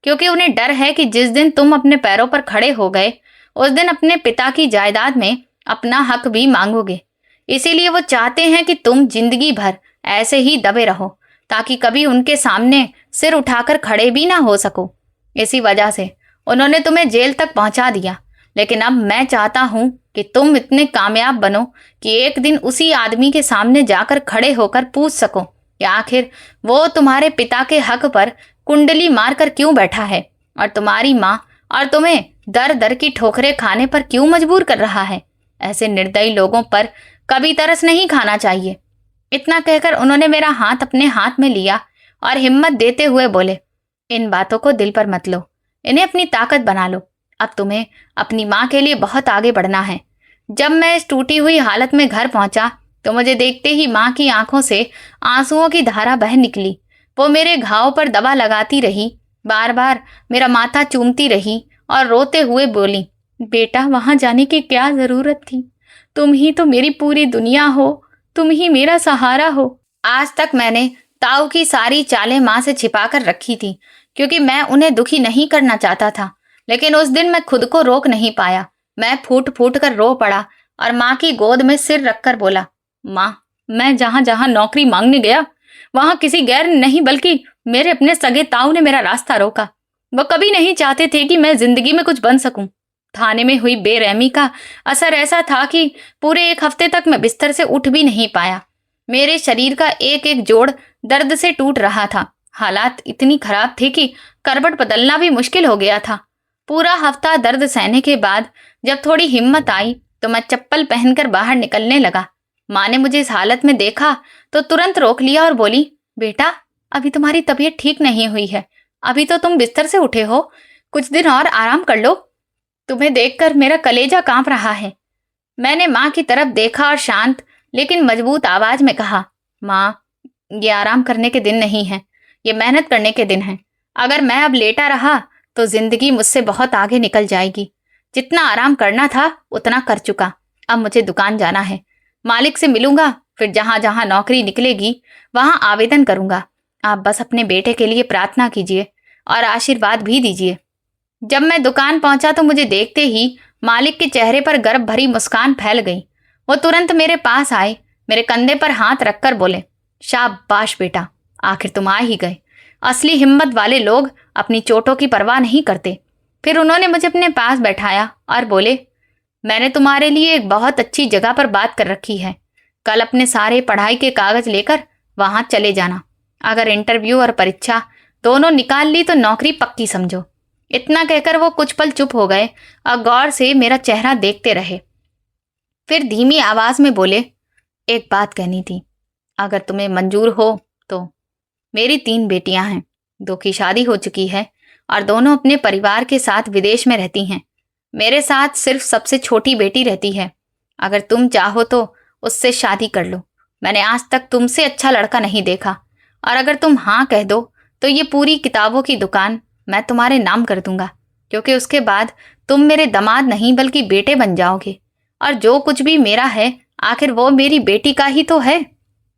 A: क्योंकि उन्हें डर है कि जिस दिन तुम अपने पैरों पर खड़े हो गए उस दिन अपने पिता की जायदाद में अपना हक भी मांगोगे। इसीलिए वो चाहते हैं कि तुम जिंदगी भर ऐसे ही दबे रहो, ताकि कभी उनके सामने सिर उठाकर खड़े भी ना हो सको। इसी वजह से उन्होंने तुम्हें जेल तक पहुंचा दिया, लेकिन अब मैं चाहता हूं कि तुम इतने कामयाब बनो कि एक दिन उसी आदमी के सामने जाकर खड़े होकर पूछ सको कि आखिर वो तुम्हारे पिता के हक पर कुंडली मारकर क्यों बैठा है और तुम्हारी माँ और तुम्हें दर दर की ठोकरें खाने पर क्यों मजबूर कर रहा है। ऐसे निर्दयी लोगों पर कभी तरस नहीं खाना चाहिए। इतना कहकर उन्होंने मेरा हाथ अपने हाथ में लिया और हिम्मत देते हुए बोले, इन बातों को दिल पर मत लो, इन्हें अपनी ताकत बना लो। अब तुम्हें अपनी माँ के लिए बहुत आगे बढ़ना है। जब मैं इस टूटी हुई हालत में घर पहुंचा तो मुझे देखते ही माँ की आंखों से आंसुओं की धारा बह निकली। वो मेरे घाव पर दवा लगाती रही, बार बार मेरा माथा चूमती रही और रोते हुए बोली, बेटा वहां जाने की क्या जरूरत थी, तुम ही तो मेरी पूरी दुनिया हो, तुम ही मेरा सहारा हो। आज तक मैंने ताऊ की सारी चालें माँ से छिपा कर रखी थी, क्योंकि मैं उन्हें दुखी नहीं करना चाहता था, लेकिन उस दिन मैं खुद को रोक नहीं पाया। मैं फूट फूट कर रो पड़ा और माँ की गोद में सिर रखकर बोला, माँ मैं जहां जहां नौकरी मांगने गया वहां किसी गैर नहीं बल्कि मेरे अपने सगे ताऊ ने मेरा रास्ता रोका। वो कभी नहीं चाहते थे कि मैं जिंदगी में कुछ बन सकूं। थाने में हुई बेरहमी का असर ऐसा था कि पूरे 1 हफ्ते तक मैं बिस्तर से उठ भी नहीं पाया। मेरे शरीर का एक एक जोड़ दर्द से टूट रहा था। हालात इतनी खराब थी कि करवट बदलना भी मुश्किल हो गया था। पूरा हफ्ता दर्द सहने के बाद जब थोड़ी हिम्मत आई तो मैं चप्पल पहनकर बाहर निकलने लगा। माँ ने मुझे इस हालत में देखा तो तुरंत रोक लिया और बोली, बेटा अभी तुम्हारी तबीयत ठीक नहीं हुई है, अभी तो तुम बिस्तर से उठे हो, कुछ दिन और आराम कर लो। तुम्हें देखकर मेरा कलेजा कांप रहा है। मैंने माँ की तरफ देखा और शांत लेकिन मजबूत आवाज में कहा, माँ, ये आराम करने के दिन नहीं है, ये मेहनत करने के दिन हैं। अगर मैं अब लेटा रहा तो जिंदगी मुझसे बहुत आगे निकल जाएगी। जितना आराम करना था उतना कर चुका। अब मुझे दुकान जाना है, मालिक से मिलूंगा, फिर जहां जहां नौकरी निकलेगी वहां आवेदन करूंगा। आप बस अपने बेटे के लिए प्रार्थना कीजिए और आशीर्वाद भी दीजिए। जब मैं दुकान पहुंचा तो मुझे देखते ही मालिक के चेहरे पर गर्व भरी मुस्कान फैल गई। वो तुरंत मेरे पास आए, मेरे कंधे पर हाथ रखकर बोले, शाबाश बेटा, आखिर तुम आ ही गए। असली हिम्मत वाले लोग अपनी चोटों की परवाह नहीं करते। फिर उन्होंने मुझे अपने पास बैठाया और बोले, मैंने तुम्हारे लिए एक बहुत अच्छी जगह पर बात कर रखी है। कल अपने सारे पढ़ाई के कागज लेकर वहां चले जाना। अगर इंटरव्यू और परीक्षा दोनों निकाल ली तो नौकरी पक्की समझो। इतना कहकर वो कुछ पल चुप हो गए और गौर से मेरा चेहरा देखते रहे। फिर धीमी आवाज में बोले, एक बात कहनी थी, अगर तुम्हें मंजूर हो तो। मेरी 3 बेटियां हैं, 2 की शादी हो चुकी है और दोनों अपने परिवार के साथ विदेश में रहती हैं। मेरे साथ सिर्फ सबसे छोटी बेटी रहती है। अगर तुम चाहो तो उससे शादी कर लो। मैंने आज तक तुमसे अच्छा लड़का नहीं देखा, और अगर तुम हाँ कह दो तो ये पूरी किताबों की दुकान मैं तुम्हारे नाम कर दूंगा, क्योंकि उसके बाद तुम मेरे दामाद नहीं बल्कि बेटे बन जाओगे, और जो कुछ भी मेरा है आखिर वो मेरी बेटी का ही तो है।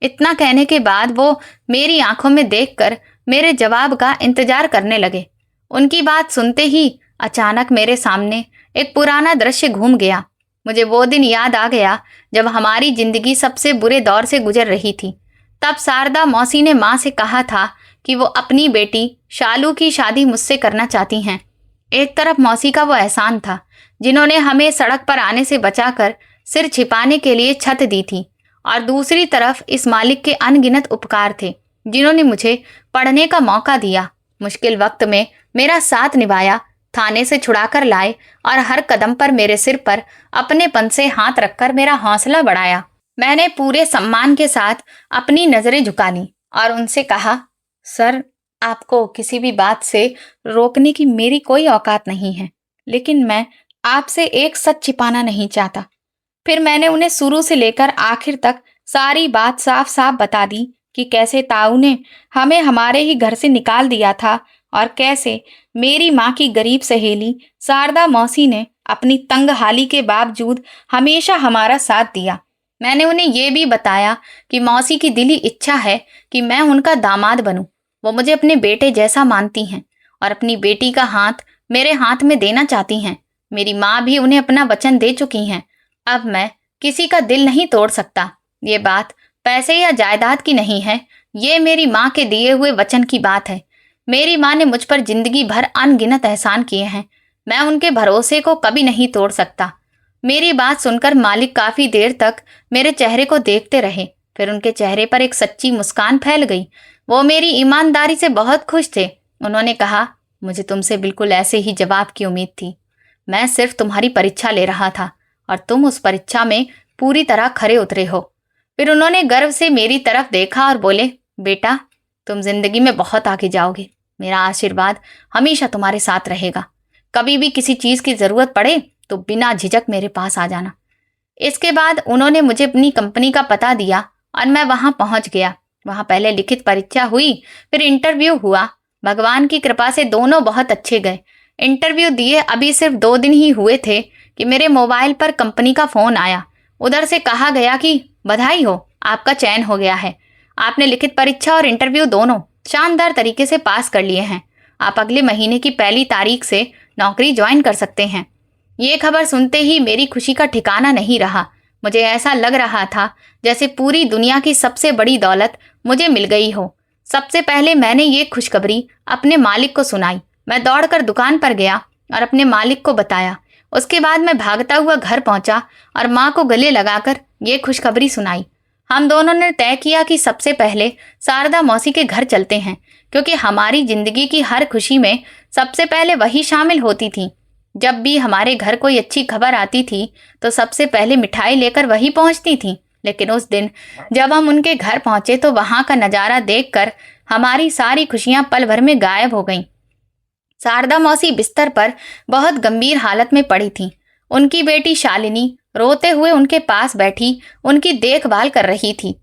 A: इतना कहने के बाद वो मेरी आंखों में देखकर मेरे जवाब का इंतजार करने लगे। उनकी बात सुनते ही अचानक मेरे सामने एक पुराना दृश्य घूम गया। मुझे वो दिन याद आ गया जब हमारी जिंदगी सबसे बुरे दौर से गुजर रही थी। तब शारदा मौसी ने माँ से कहा था कि वो अपनी बेटी शालू की शादी मुझसे करना चाहती हैं। एक तरफ मौसी का वो एहसान था जिन्होंने हमें सड़क पर आने से बचाकर सिर छिपाने के लिए छत दी थी, और दूसरी तरफ इस मालिक के अनगिनत उपकार थे जिन्होंने मुझे पढ़ने का मौका दिया, मुश्किल वक्त में मेरा साथ निभाया, थाने से छुड़ाकर लाए और हर कदम पर मेरे सिर पर अपने पन से हाथ रखकर मेरा हौसला बढ़ाया। मैंने पूरे सम्मान के साथ अपनी नजरें झुका ली और उनसे कहा, सर, आपको किसी भी बात से रोकने की मेरी कोई औकात नहीं है, लेकिन मैं आपसे एक सच छिपाना नहीं चाहता। फिर मैंने उन्हें शुरू से लेकर आखिर तक सारी बात साफ साफ बता दी कि कैसे ताऊ ने हमें हमारे ही घर से निकाल दिया था और कैसे मेरी माँ की गरीब सहेली शारदा मौसी ने अपनी तंगहाली के बावजूद हमेशा हमारा साथ दिया। मैंने उन्हें ये भी बताया कि मौसी की दिली इच्छा है कि मैं उनका दामाद बनूं। वो मुझे अपने बेटे जैसा मानती हैं और अपनी बेटी का हाथ मेरे हाथ में देना चाहती हैं। मेरी माँ भी उन्हें अपना वचन दे चुकी हैं। अब मैं किसी का दिल नहीं तोड़ सकता। ये बात पैसे या जायदाद की नहीं है, ये मेरी माँ के दिए हुए वचन की बात है। मेरी माँ ने मुझ पर जिंदगी भर अनगिनत एहसान किए हैं, मैं उनके भरोसे को कभी नहीं तोड़ सकता। मेरी बात सुनकर मालिक काफी देर तक मेरे चेहरे को देखते रहे। फिर उनके चेहरे पर एक सच्ची मुस्कान फैल गई। वो मेरी ईमानदारी से बहुत खुश थे। उन्होंने कहा, मुझे तुमसे बिल्कुल ऐसे ही जवाब की उम्मीद थी। मैं सिर्फ तुम्हारी परीक्षा ले रहा था और तुम उस परीक्षा में पूरी तरह खरे उतरे हो। फिर उन्होंने गर्व से मेरी तरफ देखा और बोले, बेटा, तुम जिंदगी में बहुत आगे जाओगे। मेरा आशीर्वाद हमेशा तुम्हारे साथ रहेगा। कभी भी किसी चीज की जरूरत पड़े तो बिना झिझक मेरे पास आ जाना। इसके बाद उन्होंने मुझे अपनी कंपनी का पता दिया और मैं वहां पहुंच गया। वहां पहले लिखित परीक्षा हुई, फिर इंटरव्यू हुआ। भगवान की कृपा से दोनों बहुत अच्छे गए। इंटरव्यू दिए अभी सिर्फ 2 दिन ही हुए थे कि मेरे मोबाइल पर कंपनी का फोन आया। उधर से कहा गया कि बधाई हो, आपका चयन हो गया है। आपने लिखित परीक्षा और इंटरव्यू दोनों शानदार तरीके से पास कर लिए हैं। आप अगले महीने की 1 तारीख से नौकरी ज्वाइन कर सकते हैं। ये खबर सुनते ही मेरी खुशी का ठिकाना नहीं रहा। मुझे ऐसा लग रहा था जैसे पूरी दुनिया की सबसे बड़ी दौलत मुझे मिल गई हो। सबसे पहले मैंने ये खुशखबरी अपने मालिक को सुनाई। मैं दौड़कर दुकान पर गया और अपने मालिक को बताया। उसके बाद मैं भागता हुआ घर पहुंचा और माँ को गले लगाकर ये खुशखबरी सुनाई। हम दोनों ने तय किया कि सबसे पहले शारदा मौसी के घर चलते हैं, क्योंकि हमारी जिंदगी की हर खुशी में सबसे पहले वही शामिल होती थी। जब भी हमारे घर कोई अच्छी खबर आती थी तो सबसे पहले मिठाई लेकर वही पहुंचती थी। लेकिन उस दिन जब हम उनके घर पहुंचे तो वहां का नजारा देखकर हमारी सारी खुशियां पल भर में गायब हो गईं। शारदा मौसी बिस्तर पर बहुत गंभीर हालत में पड़ी थी। उनकी बेटी शालिनी रोते हुए उनके पास बैठी उनकी देखभाल कर रही थी।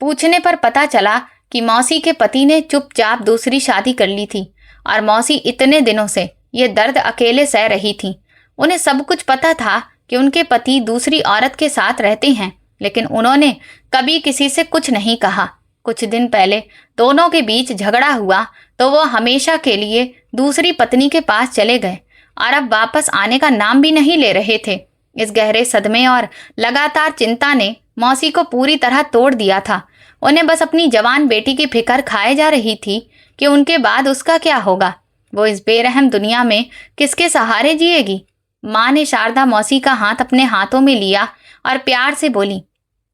A: पूछने पर पता चला कि मौसी के पति ने चुपचाप दूसरी शादी कर ली थी और मौसी इतने दिनों से ये दर्द अकेले सह रही थी। उन्हें सब कुछ पता था कि उनके पति दूसरी औरत के साथ रहते हैं, लेकिन उन्होंने कभी किसी से कुछ नहीं कहा। कुछ दिन पहले दोनों के बीच झगड़ा हुआ तो वो हमेशा के लिए दूसरी पत्नी के पास चले गए और अब वापस आने का नाम भी नहीं ले रहे थे। इस गहरे सदमे और लगातार चिंता ने मौसी को पूरी तरह तोड़ दिया था। उन्हें बस अपनी जवान बेटी की फिक्र खाए जा रही थी कि उनके बाद उसका क्या होगा। वो इस बेरहम दुनिया में किसके सहारे जिएगी। माँ ने शारदा मौसी का हाथ अपने हाथों में लिया और प्यार से बोली,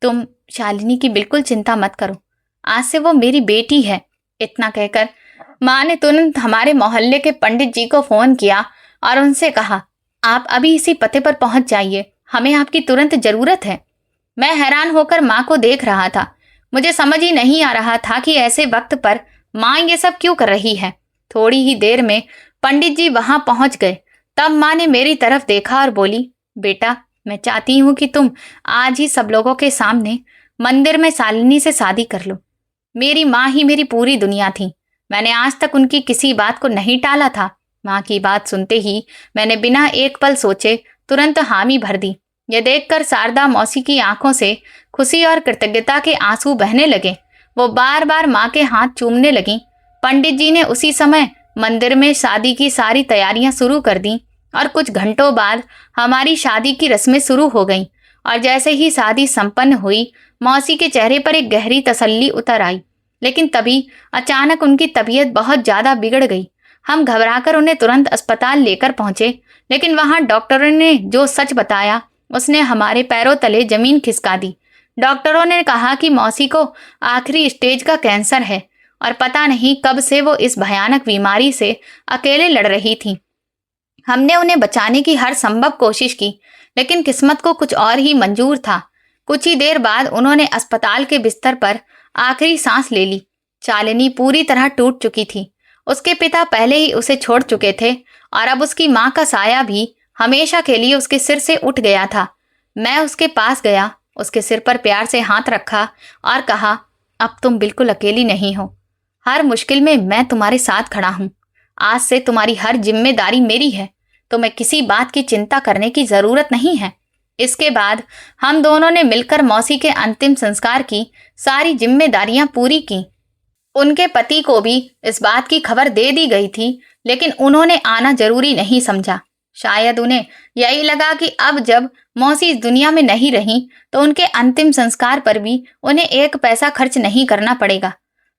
A: तुम शालिनी की बिल्कुल चिंता मत करो, आज से वो मेरी बेटी है। इतना कहकर माँ ने तुरंत हमारे मोहल्ले के पंडित जी को फोन किया और उनसे कहा, आप अभी इसी पते पर पहुंच जाइए, हमें आपकी तुरंत जरूरत है। मैं हैरान होकर माँ को देख रहा था। मुझे समझ ही नहीं आ रहा था कि ऐसे वक्त पर माँ ये सब क्यों कर रही है। थोड़ी ही देर में पंडित जी वहां पहुंच गए। तब माँ ने मेरी तरफ देखा और बोली, बेटा, मैं चाहती हूँ कि तुम आज ही सब लोगों के सामने मंदिर में शालिनी से शादी कर लो। मेरी माँ ही मेरी पूरी दुनिया थी। मैंने आज तक उनकी किसी बात को नहीं टाला था। माँ की बात सुनते ही मैंने बिना एक पल सोचे तुरंत हामी भर दी। यह देखकर शारदा मौसी की आंखों से खुशी और कृतज्ञता के आंसू बहने लगे। वो बार बार माँ के हाथ चूमने लगी। पंडित जी ने उसी समय मंदिर में शादी की सारी तैयारियां शुरू कर दी और कुछ घंटों बाद हमारी शादी की रस्में शुरू हो गईं। और जैसे ही शादी संपन्न हुई, मौसी के चेहरे पर एक गहरी तसल्ली उतर आई। लेकिन तभी अचानक उनकी तबीयत बहुत ज्यादा बिगड़ गई। हम घबराकर उन्हें तुरंत अस्पताल लेकर पहुंचे, लेकिन वहां डॉक्टरों ने जो सच बताया उसने हमारे पैरों तले जमीन खिसका दी। डॉक्टरों ने कहा कि मौसी को आखिरी स्टेज का कैंसर है और पता नहीं कब से वो इस भयानक बीमारी से अकेले लड़ रही थी। हमने उन्हें बचाने की हर संभव कोशिश की, लेकिन किस्मत को कुछ और ही मंजूर था। कुछ ही देर बाद उन्होंने अस्पताल के बिस्तर पर आखिरी सांस ले ली। शालिनी पूरी तरह टूट चुकी थी। उसके पिता पहले ही उसे छोड़ चुके थे और अब उसकी माँ का साया भी हमेशा के लिए उसके सिर से उठ गया था। मैं उसके पास गया, उसके सिर पर प्यार से हाथ रखा और कहा, अब तुम बिल्कुल अकेली नहीं हो। हर मुश्किल में मैं तुम्हारे साथ खड़ा हूँ। आज से तुम्हारी हर जिम्मेदारी मेरी है। तुम्हें किसी बात की चिंता करने की जरूरत नहीं है। इसके बाद हम दोनों ने मिलकर मौसी के अंतिम संस्कार की सारी जिम्मेदारियां पूरी की। उनके पति को भी इस बात की खबर दे दी गई थी, लेकिन उन्होंने आना जरूरी नहीं समझा। शायद उन्हें यही लगा कि अब जब मौसी इस दुनिया में नहीं रही तो उनके अंतिम संस्कार पर भी उन्हें एक पैसा खर्च नहीं करना पड़ेगा।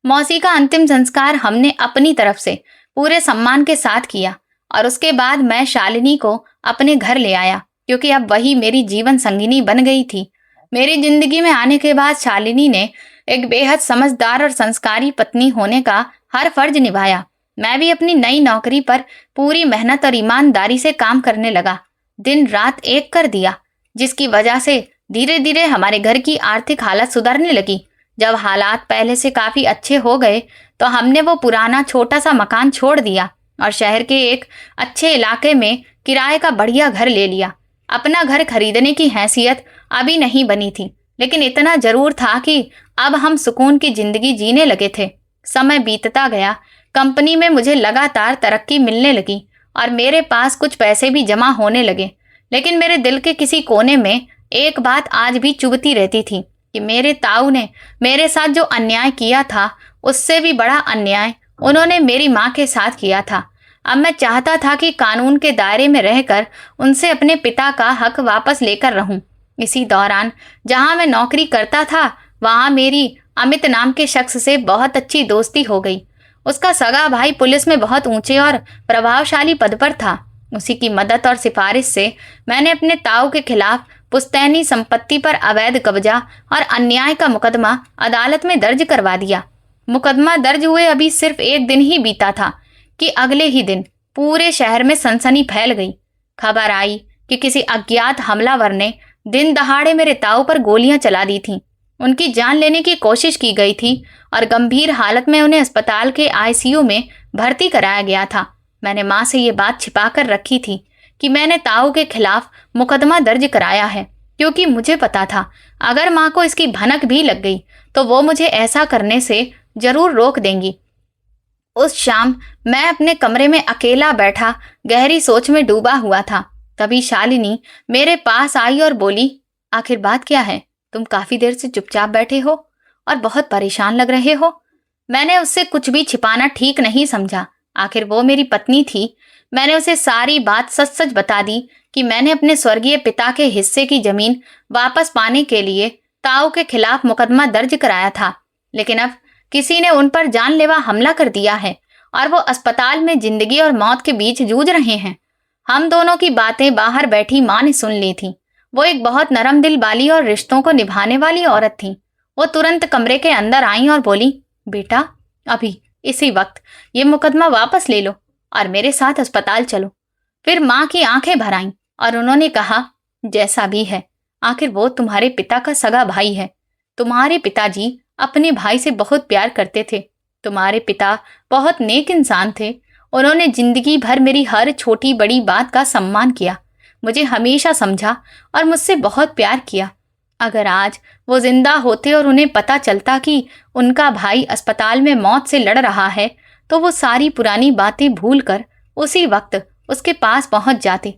A: मौसी का अंतिम संस्कार हमने अपनी तरफ से पूरे सम्मान के साथ किया और उसके बाद मैं शालिनी को अपने घर ले आया, क्योंकि अब वही मेरी जीवन संगिनी बन गई थी। मेरी जिंदगी में आने के बाद शालिनी ने एक बेहद समझदार और संस्कारी पत्नी होने का हर फर्ज निभाया। मैं भी अपनी नई नौकरी पर पूरी मेहनत और ईमानदारी से काम करने लगा। दिन रात एक कर दिया, जिसकी वजह से धीरे धीरे हमारे घर की आर्थिक हालत सुधरने लगी। जब हालात पहले से काफी अच्छे हो गए तो हमने वो पुराना छोटा सा मकान छोड़ दिया और शहर के एक अच्छे इलाके में किराए का बढ़िया घर ले लिया। अपना घर खरीदने की हैसियत अभी नहीं बनी थी, लेकिन इतना जरूर था कि अब हम सुकून की जिंदगी जीने लगे थे। समय बीतता गया, कंपनी में मुझे लगातार तरक्की मिलने लगी और मेरे पास कुछ पैसे भी जमा होने लगे। लेकिन मेरे दिल के किसी कोने में एक बात आज भी चुभती रहती थी कि मेरे ताऊ ने मेरे साथ जो अन्याय किया था, उससे भी बड़ा अन्याय उन्होंने मेरी माँ के साथ किया था। अब मैं चाहता था कि कानून के दायरे में रहकर उनसे अपने पिता का हक वापस लेकर रहूं। इसी दौरान जहां मैं नौकरी करता था, वहां मेरी अमित नाम के शख्स से बहुत अच्छी दोस्ती हो गई। उसका सगा भाई पुलिस में बहुत ऊंचे और प्रभावशाली पद पर था। उसी की मदद और सिफारिश से मैंने अपने ताऊ के खिलाफ पुश्तैनी संपत्ति पर अवैध कब्जा और अन्याय का मुकदमा अदालत में दर्ज करवा दिया। मुकदमा दर्ज हुए अभी सिर्फ एक दिन ही बीता था कि अगले ही दिन पूरे शहर में सनसनी फैल गई। खबर आई कि किसी अज्ञात हमलावर ने दिन दहाड़े मेरे ताऊ पर गोलियां चला दी थीं। उनकी जान लेने की कोशिश की गई थी और गंभीर हालत में उन्हें अस्पताल के आईसीयू में भर्ती कराया गया था। मैंने माँ से ये बात छिपाकर रखी थी कि मैंने ताऊ के खिलाफ मुकदमा दर्ज कराया है, क्योंकि मुझे पता था अगर माँ को इसकी भनक भी लग गई तो वो मुझे ऐसा करने से जरूर रोक देंगी। उस शाम मैं अपने कमरे में अकेला बैठा गहरी सोच में डूबा हुआ था। तभी शालिनी मेरे पास आई और बोली, आखिर बात क्या है? तुम काफी देर से चुपचाप बैठे हो और बहुत परेशान लग रहे हो। मैंने उससे कुछ भी छिपाना ठीक नहीं समझा। आखिर वो मेरी पत्नी थी। मैंने उसे सारी बात सच सच बता दी कि मैंने अपने स्वर्गीय पिता के हिस्से की जमीन वापस पाने के लिए ताऊ के खिलाफ मुकदमा दर्ज कराया था, लेकिन अब किसी ने उन पर जानलेवा हमला कर दिया है और वो अस्पताल में जिंदगी और मौत के बीच जूझ रहे हैं। हम दोनों की बातें बाहर बैठी माँ ने सुन ली थी। वो एक बहुत नरम दिल वाली और रिश्तों को निभाने वाली औरत थी। वो तुरंत कमरे के अंदर आई और बोली, बेटा अभी इसी वक्त ये मुकदमा वापस ले लो और मेरे साथ अस्पताल चलो। फिर माँ की आंखें भर आईं और उन्होंने कहा, जैसा भी है आखिर वो तुम्हारे पिता का सगा भाई है। तुम्हारे पिताजी अपने भाई से बहुत प्यार करते थे। तुम्हारे पिता बहुत नेक इंसान थे। उन्होंने जिंदगी भर मेरी हर छोटी बड़ी बात का सम्मान किया, मुझे हमेशा समझा और मुझसे बहुत प्यार किया। अगर आज वो जिंदा होते और उन्हें पता चलता कि उनका भाई अस्पताल में मौत से लड़ रहा है तो वो सारी पुरानी बातें भूलकर उसी वक्त उसके पास पहुंच जाते।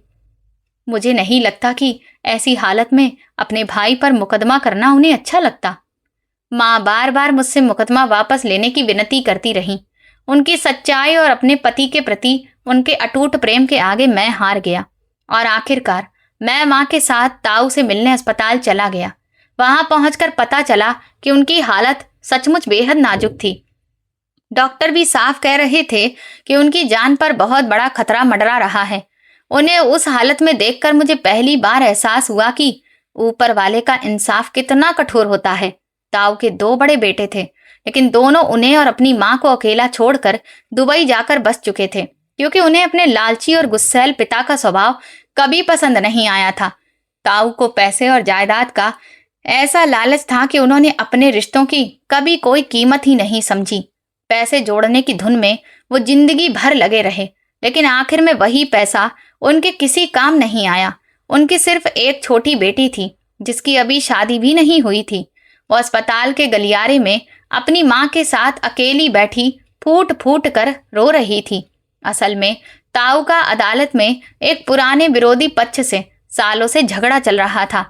A: मुझे नहीं लगता कि ऐसी हालत में अपने भाई पर मुकदमा करना उन्हें अच्छा लगता। माँ बार बार मुझसे मुकदमा वापस लेने की विनती करती रही। उनकी सच्चाई और अपने पति के प्रति उनके अटूट प्रेम के आगे मैं हार गया और आखिरकार मैं माँ के साथ ताऊ से मिलने अस्पताल चला गया। वहां पहुंचकर पता चला कि उनकी हालत सचमुच बेहद नाजुक थी। डॉक्टर भी साफ कह रहे थे कि उनकी जान पर बहुत बड़ा खतरा मंडरा रहा है। उन्हें उस हालत में देखकर मुझे पहली बार एहसास हुआ कि ऊपर वाले का इंसाफ कितना कठोर होता है। ताऊ के 2 बड़े बेटे थे, लेकिन दोनों उन्हें और अपनी माँ को अकेला छोड़कर दुबई जाकर बस चुके थे, क्योंकि उन्हें अपने लालची और गुस्सैल पिता का स्वभाव कभी पसंद नहीं आया था। ताऊ को पैसे और जायदाद का ऐसा लालच था कि उन्होंने अपने रिश्तों की कभी कोई कीमत ही नहीं समझी। पैसे जोड़ने की धुन में वो जिंदगी भर लगे रहे, लेकिन आखिर में वही पैसा उनके किसी काम नहीं आया। उनकी सिर्फ एक छोटी बेटी थी जिसकी अभी शादी भी नहीं हुई थी। वो अस्पताल के गलियारे में अपनी माँ के साथ अकेली बैठी फूट फूट कर रो रही थी। असल में ताऊ का अदालत में एक पुराने विरोधी पक्ष से सालों से झगड़ा चल रहा था।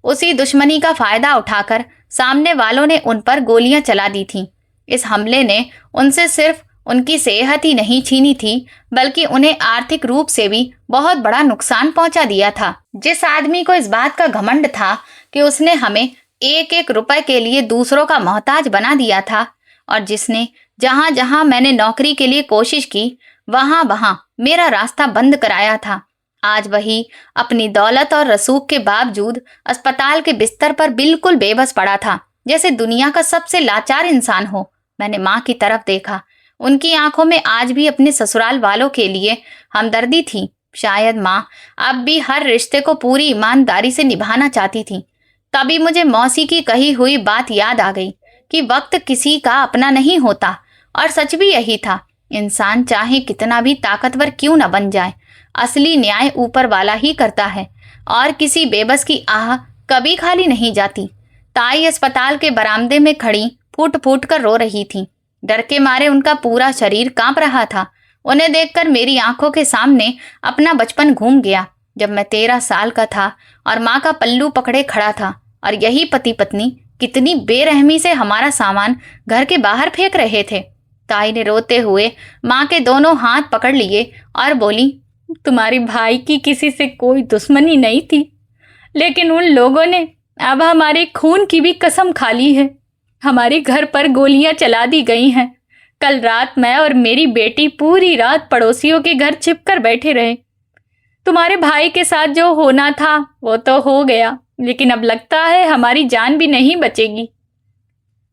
A: उसी दुश्मनी का फायदा उठाकर सामने वालों ने उन पर गोलियां चला दी थीं। इस हमले ने उनसे सिर्फ उनकी सेहत ही नहीं छीनी थी, बल्कि उन्हें आर्थिक रूप से भी बहुत बड़ा नुकसान पहुंचा दिया था। जिस आदमी को इस बात का घमंड था कि उसने हमें एक एक रुपए के लिए दूसरों का मोहताज बना दिया था, और जिसने जहां जहां मैंने नौकरी के लिए कोशिश की वहां वहां मेरा रास्ता बंद कराया था, आज वही अपनी दौलत और रसूख के बावजूद अस्पताल के बिस्तर पर बिल्कुल बेबस पड़ा था, जैसे दुनिया का सबसे लाचार इंसान हो। मैंने माँ की तरफ देखा। उनकी आंखों में आज भी अपने ससुराल वालों के लिए हमदर्दी थी। शायद माँ अब भी हर रिश्ते को पूरी ईमानदारी से निभाना चाहती थी। तभी मुझे मौसी की कही हुई बात याद आ गई कि वक्त किसी का अपना नहीं होता, और सच भी यही था। इंसान चाहे कितना भी ताकतवर क्यों न बन जाए, असली न्याय ऊपर वाला ही करता है, और किसी बेबस की आह कभी खाली नहीं जाती। ताई अस्पताल के बरामदे में खड़ी फूट फूट कर रो रही थी। डर के मारे उनका पूरा शरीर कांप रहा था। उन्हें देखकर मेरी आंखों के सामने अपना बचपन घूम गया, जब मैं 13 साल का था और माँ का पल्लू पकड़े खड़ा था, और यही पति पत्नी कितनी बेरहमी से हमारा सामान घर के बाहर फेंक रहे थे। ताई ने रोते हुए माँ के दोनों हाथ पकड़ लिए और बोली, तुम्हारे भाई की किसी से कोई दुश्मनी नहीं थी, लेकिन उन लोगों ने अब हमारे खून की भी कसम खा ली है। हमारे घर पर गोलियां चला दी गई हैं। कल रात मैं और मेरी बेटी पूरी रात पड़ोसियों के घर छिपकर बैठे रहे। तुम्हारे भाई के साथ जो होना था वो तो हो गया, लेकिन अब लगता है हमारी जान भी नहीं बचेगी।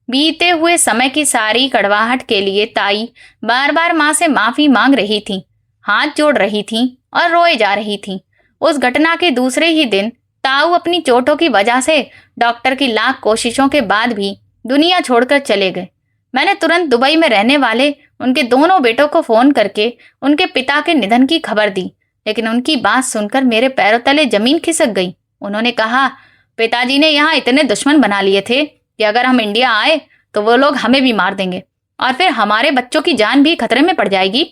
A: बीते हुए समय की सारी कड़वाहट के लिए ताई बार बार माँ से माफी मांग रही थी, हाथ जोड़ रही थी और रोए जा रही थी। उस घटना के दूसरे ही दिन ताऊ अपनी चोटों की वजह से डॉक्टर की लाख कोशिशों के बाद भी दुनिया छोड़कर चले गए। मैंने तुरंत दुबई में रहने वाले उनके दोनों बेटों को फोन करके उनके पिता के निधन की खबर दी, लेकिन उनकी बात सुनकर मेरे पैरों तले जमीन खिसक गई। उन्होंने कहा, पिताजी ने यहाँ इतने दुश्मन बना लिए थे कि अगर हम इंडिया आए तो वो लोग हमें भी मार देंगे और फिर हमारे बच्चों की जान भी खतरे में पड़ जाएगी।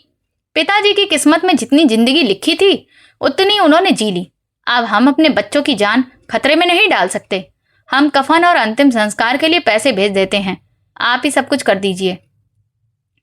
A: पिताजी की किस्मत में जितनी जिंदगी लिखी थी उतनी उन्होंने जी ली। अब हम अपने बच्चों की जान खतरे में नहीं डाल सकते। हम कफन और अंतिम संस्कार के लिए पैसे भेज देते हैं, आप ही सब कुछ कर दीजिए।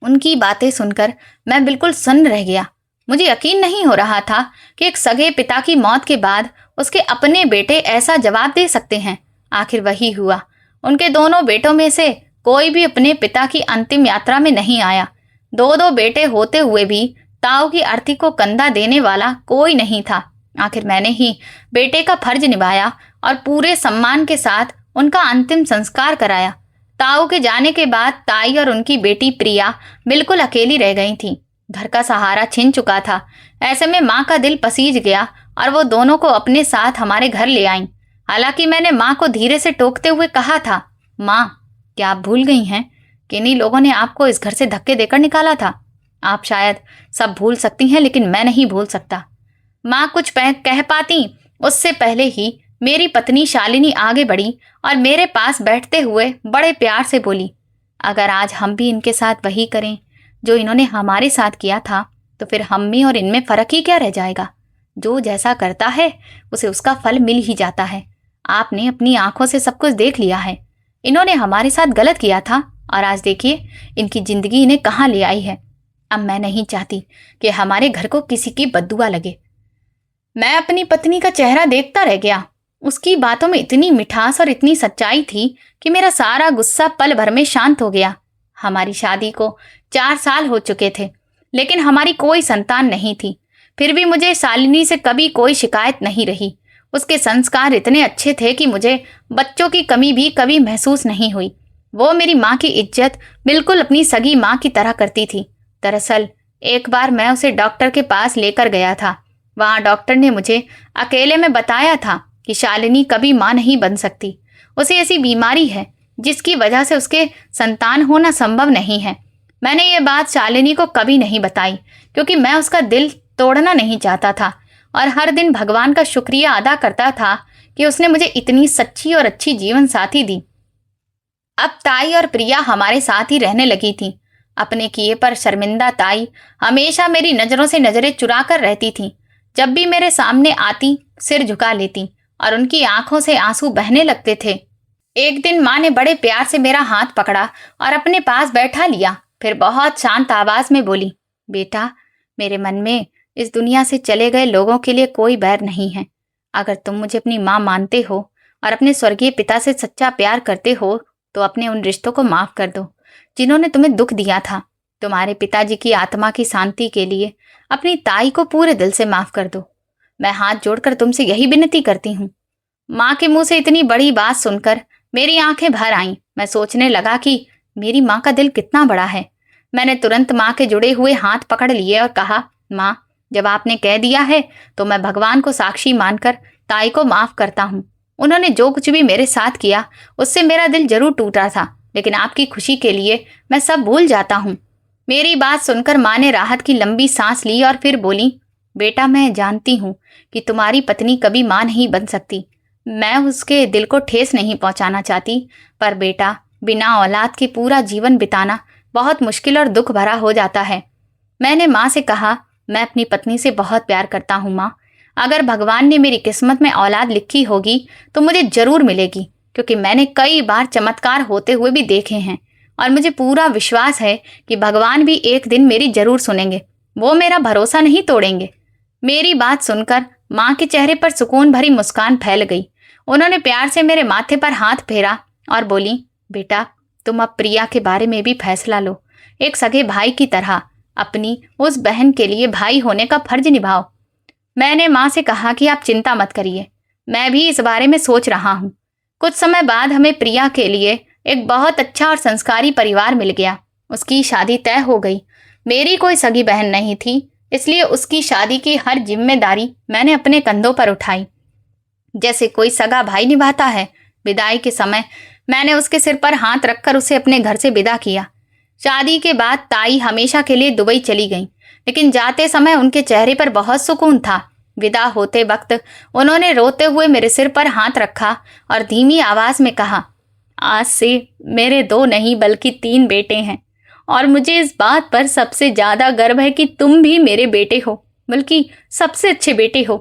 A: उनकी बातें सुनकर मैं बिल्कुल सन्न रह गया। मुझे यकीन नहीं हो रहा था कि एक सगे पिता की मौत के बाद उसके अपने बेटे ऐसा जवाब दे सकते हैं। आखिर वही हुआ। उनके दोनों बेटों में से कोई भी अपने पिता की अंतिम यात्रा में नहीं आया। दो दो बेटे होते हुए भी ताऊ की अर्थी को कंधा देने वाला कोई नहीं था। आखिर मैंने ही बेटे का फर्ज निभाया और पूरे सम्मान के साथ उनका अंतिम संस्कार कराया। ताऊ के जाने के बाद ताई और उनकी बेटी प्रिया बिल्कुल अकेली रह गई थी। घर का सहारा छिन चुका था। ऐसे में माँ का दिल पसीज गया और वो दोनों को अपने साथ हमारे घर ले आईं। हालांकि मैंने माँ को धीरे से टोकते हुए कहा था, माँ क्या आप भूल गई हैं कि इन्हीं लोगों ने आपको इस घर से धक्के देकर निकाला था। आप शायद सब भूल सकती हैं लेकिन मैं नहीं भूल सकता। माँ कुछ कह पाती उससे पहले ही मेरी पत्नी शालिनी आगे बढ़ी और मेरे पास बैठते हुए बड़े प्यार से बोली, अगर आज हम भी इनके साथ वही करें जो इन्होंने हमारे साथ किया था तो फिर हम में और इनमें फर्क ही क्या रह जाएगा। जो जैसा करता है उसे उसका फल मिल ही जाता है। आपने अपनी आंखों से सब कुछ देख लिया है। इन्होंने हमारे साथ गलत किया था और आज देखिए इनकी जिंदगी इन्हें कहाँ ले आई है। अब मैं नहीं चाहती कि हमारे घर को किसी की बद्दुआ लगे। मैं अपनी पत्नी का चेहरा देखता रह गया। उसकी बातों में इतनी मिठास और इतनी सच्चाई थी कि मेरा सारा गुस्सा पल भर में शांत हो गया। हमारी शादी को 4 साल हो चुके थे लेकिन हमारी कोई संतान नहीं थी। फिर भी मुझे शालिनी से कभी कोई शिकायत नहीं रही। उसके संस्कार इतने अच्छे थे कि मुझे बच्चों की कमी भी कभी महसूस नहीं हुई। वो मेरी माँ की इज्जत बिल्कुल अपनी सगी माँ की तरह करती थी। दरअसल एक बार मैं उसे डॉक्टर के पास लेकर गया था। वहाँ डॉक्टर ने मुझे अकेले में बताया था कि शालिनी कभी माँ नहीं बन सकती। उसे ऐसी बीमारी है जिसकी वजह से उसके संतान होना संभव नहीं है। मैंने ये बात शालिनी को कभी नहीं बताई क्योंकि मैं उसका दिल तोड़ना नहीं चाहता था और हर दिन भगवान का शुक्रिया अदा करता था कि उसने मुझे इतनी सच्ची और अच्छी जीवन साथी दी। अब ताई और प्रिया हमारे साथ ही रहने लगी थी। अपने किए पर शर्मिंदा ताई हमेशा मेरी नजरों से नजरें चुरा कर रहती थी। जब भी मेरे सामने आती सिर झुका लेती और उनकी आंखों से आंसू बहने लगते थे। एक दिन माँ ने बड़े प्यार से मेरा हाथ पकड़ा और अपने पास बैठा लिया। फिर बहुत शांत आवाज में बोली, बेटा मेरे मन में इस दुनिया से चले गए लोगों के लिए कोई बैर नहीं है। अगर तुम मुझे अपनी माँ मानते हो और अपने स्वर्गीय पिता से सच्चा प्यार करते हो तो अपने उन रिश्तों को माफ कर दो जिन्होंने तुम्हें दुख दिया था। तुम्हारे पिताजी की आत्मा की शांति के लिए अपनी ताई को पूरे दिल से माफ कर दो। मैं हाथ जोड़कर तुमसे यही विनती करती हूँ। माँ के मुंह से इतनी बड़ी बात सुनकर मेरी आंखें भर आईं। मैं सोचने लगा कि मेरी माँ का दिल कितना बड़ा है। मैंने तुरंत माँ के जुड़े हुए हाथ पकड़ लिए और कहा, माँ जब आपने कह दिया है तो मैं भगवान को साक्षी मानकर ताई को माफ करता हूँ। उन्होंने जो कुछ भी मेरे साथ किया उससे मेरा दिल जरूर टूटा था, लेकिन आपकी खुशी के लिए मैं सब भूल जाता हूँ। मेरी बात सुनकर माँ ने राहत की लंबी सांस ली और फिर बोली, बेटा मैं जानती हूँ कि तुम्हारी पत्नी कभी माँ नहीं बन सकती। मैं उसके दिल को ठेस नहीं पहुँचाना चाहती, पर बेटा बिना औलाद के पूरा जीवन बिताना बहुत मुश्किल और दुख भरा हो जाता है। मैंने माँ से कहा, मैं अपनी पत्नी से बहुत प्यार करता हूँ माँ। अगर भगवान ने मेरी किस्मत में औलाद लिखी होगी तो मुझे जरूर मिलेगी, क्योंकि मैंने कई बार चमत्कार होते हुए भी देखे हैं और मुझे पूरा विश्वास है कि भगवान भी एक दिन मेरी जरूर सुनेंगे। वो मेरा भरोसा नहीं तोड़ेंगे। मेरी बात सुनकर माँ के चेहरे पर सुकून भरी मुस्कान फैल गई। उन्होंने प्यार से मेरे माथे पर हाथ फेरा और बोली, बेटा तुम अब प्रिया के बारे में भी फैसला लो। एक सगे भाई की तरह अपनी उस बहन के लिए भाई होने का फर्ज निभाओ। मैंने माँ से कहा कि आप चिंता मत करिए, मैं भी इस बारे में सोच रहा हूँ। कुछ समय बाद हमें प्रिया के लिए एक बहुत अच्छा और संस्कारी परिवार मिल गया। उसकी शादी तय हो गई। मेरी कोई सगी बहन नहीं थी, इसलिए उसकी शादी की हर जिम्मेदारी मैंने अपने कंधों पर उठाई, जैसे कोई सगा भाई निभाता है। विदाई के समय मैंने उसके सिर पर हाथ रखकर उसे अपने घर से विदा किया। शादी के बाद ताई हमेशा के लिए दुबई चली गई, लेकिन जाते समय उनके चेहरे पर बहुत सुकून था। विदा होते वक्त उन्होंने रोते हुए मेरे सिर पर हाथ रखा और धीमी आवाज में कहा, आज से मेरे 2 नहीं बल्कि 3 बेटे हैं और मुझे इस बात पर सबसे ज्यादा गर्व है कि तुम भी मेरे बेटे हो, बल्कि सबसे अच्छे बेटे हो।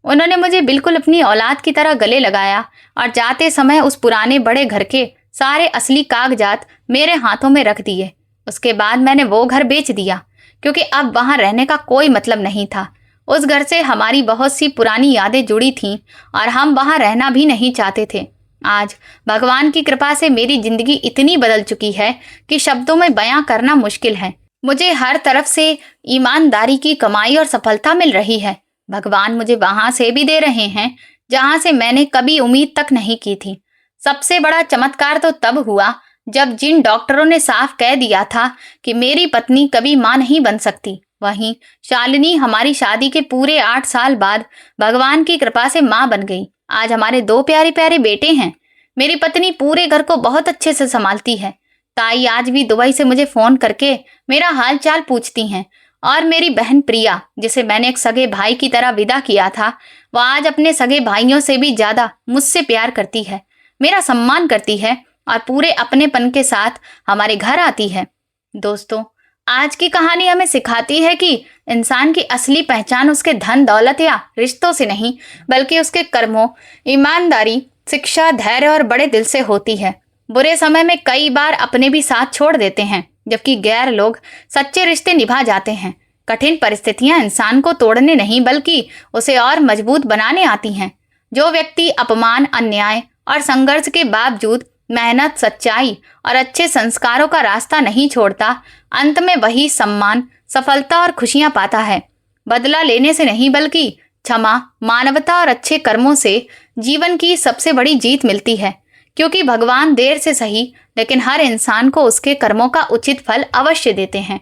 A: उन्होंने मुझे बिल्कुल अपनी औलाद की तरह गले लगाया और जाते समय उस पुराने बड़े घर के सारे असली कागजात मेरे हाथों में रख दिए। उसके बाद मैंने वो घर बेच दिया क्योंकि अब वहां रहने का कोई मतलब नहीं था। उस घर से हमारी बहुत सी पुरानी यादें जुड़ी थीं और हम वहां रहना भी नहीं चाहते थे। आज भगवान की कृपा से मेरी जिंदगी इतनी बदल चुकी है कि शब्दों में बयां करना मुश्किल है। मुझे हर तरफ से ईमानदारी की कमाई और सफलता मिल रही है। भगवान मुझे वहां से भी दे रहे हैं जहां से मैंने कभी उम्मीद तक नहीं की थी। सबसे बड़ा चमत्कार तो तब हुआ जब जिन डॉक्टरों ने साफ कह दिया था कि मेरी पत्नी कभी मां नहीं बन सकती, वहीं शालिनी हमारी शादी के पूरे 8 साल बाद भगवान की कृपा से मां बन गई। आज हमारे 2 प्यारे प्यारे बेटे हैं। मेरी पत्नी पूरे घर को बहुत अच्छे से संभालती है। ताई आज भी दुबई से मुझे फोन करके मेरा हाल चाल पूछती हैं और मेरी बहन प्रिया, जिसे मैंने एक सगे भाई की तरह विदा किया था, वह आज अपने सगे भाइयों से भी ज्यादा मुझसे प्यार करती है, मेरा सम्मान करती है और पूरे अपनेपन के साथ हमारे घर आती है। दोस्तों, आज की कहानी हमें सिखाती है कि इंसान की असली पहचान उसके धन दौलत या रिश्तों से नहीं बल्कि उसके कर्मों, ईमानदारी, शिक्षा, धैर्य और बड़े दिल से होती है। बुरे समय में कई बार अपने भी साथ छोड़ देते हैं, जबकि गैर लोग सच्चे रिश्ते निभा जाते हैं। कठिन परिस्थितियां इंसान को तोड़ने नहीं बल्कि उसे और मजबूत बनाने आती हैं। जो व्यक्ति अपमान, अन्याय और संघर्ष के बावजूद मेहनत, सच्चाई और अच्छे संस्कारों का रास्ता नहीं छोड़ता, अंत में वही सम्मान, सफलता और खुशियां पाता है। बदला लेने से नहीं बल्कि क्षमा, मानवता और अच्छे कर्मों से जीवन की सबसे बड़ी जीत मिलती है, क्योंकि भगवान देर से सही लेकिन हर इंसान को उसके कर्मों का उचित फल अवश्य देते हैं।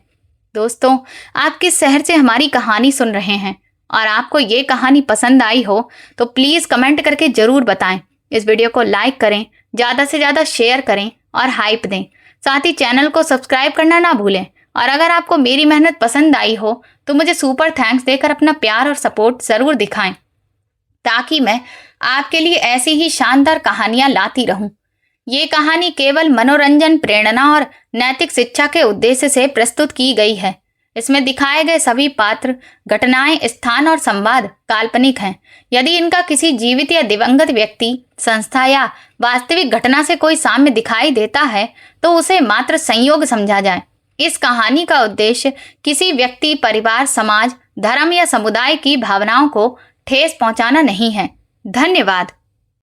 A: दोस्तों, आप किस शहर से हमारी कहानी सुन रहे हैं और आपको ये कहानी पसंद आई हो तो प्लीज़ कमेंट करके ज़रूर बताएं। इस वीडियो को लाइक करें, ज़्यादा से ज़्यादा शेयर करें और हाइप दें। साथ ही चैनल को सब्सक्राइब करना ना भूलें और अगर आपको मेरी मेहनत पसंद आई हो तो मुझे सुपर थैंक्स देकर अपना प्यार और सपोर्ट ज़रूर दिखाएं, ताकि मैं आपके लिए ऐसी ही शानदार कहानियां लाती रहूं। ये कहानी केवल मनोरंजन, प्रेरणा और नैतिक शिक्षा के उद्देश्य से प्रस्तुत की गई है। इसमें दिखाए गए सभी पात्र, घटनाएं, स्थान और संवाद काल्पनिक हैं। यदि इनका किसी जीवित या दिवंगत व्यक्ति, संस्था या वास्तविक घटना से कोई साम्य दिखाई देता है तो उसे मात्र संयोग समझा जाए। इस कहानी का उद्देश्य किसी व्यक्ति, परिवार, समाज, धर्म या समुदाय की भावनाओं को ठेस पहुंचाना नहीं है। धन्यवाद।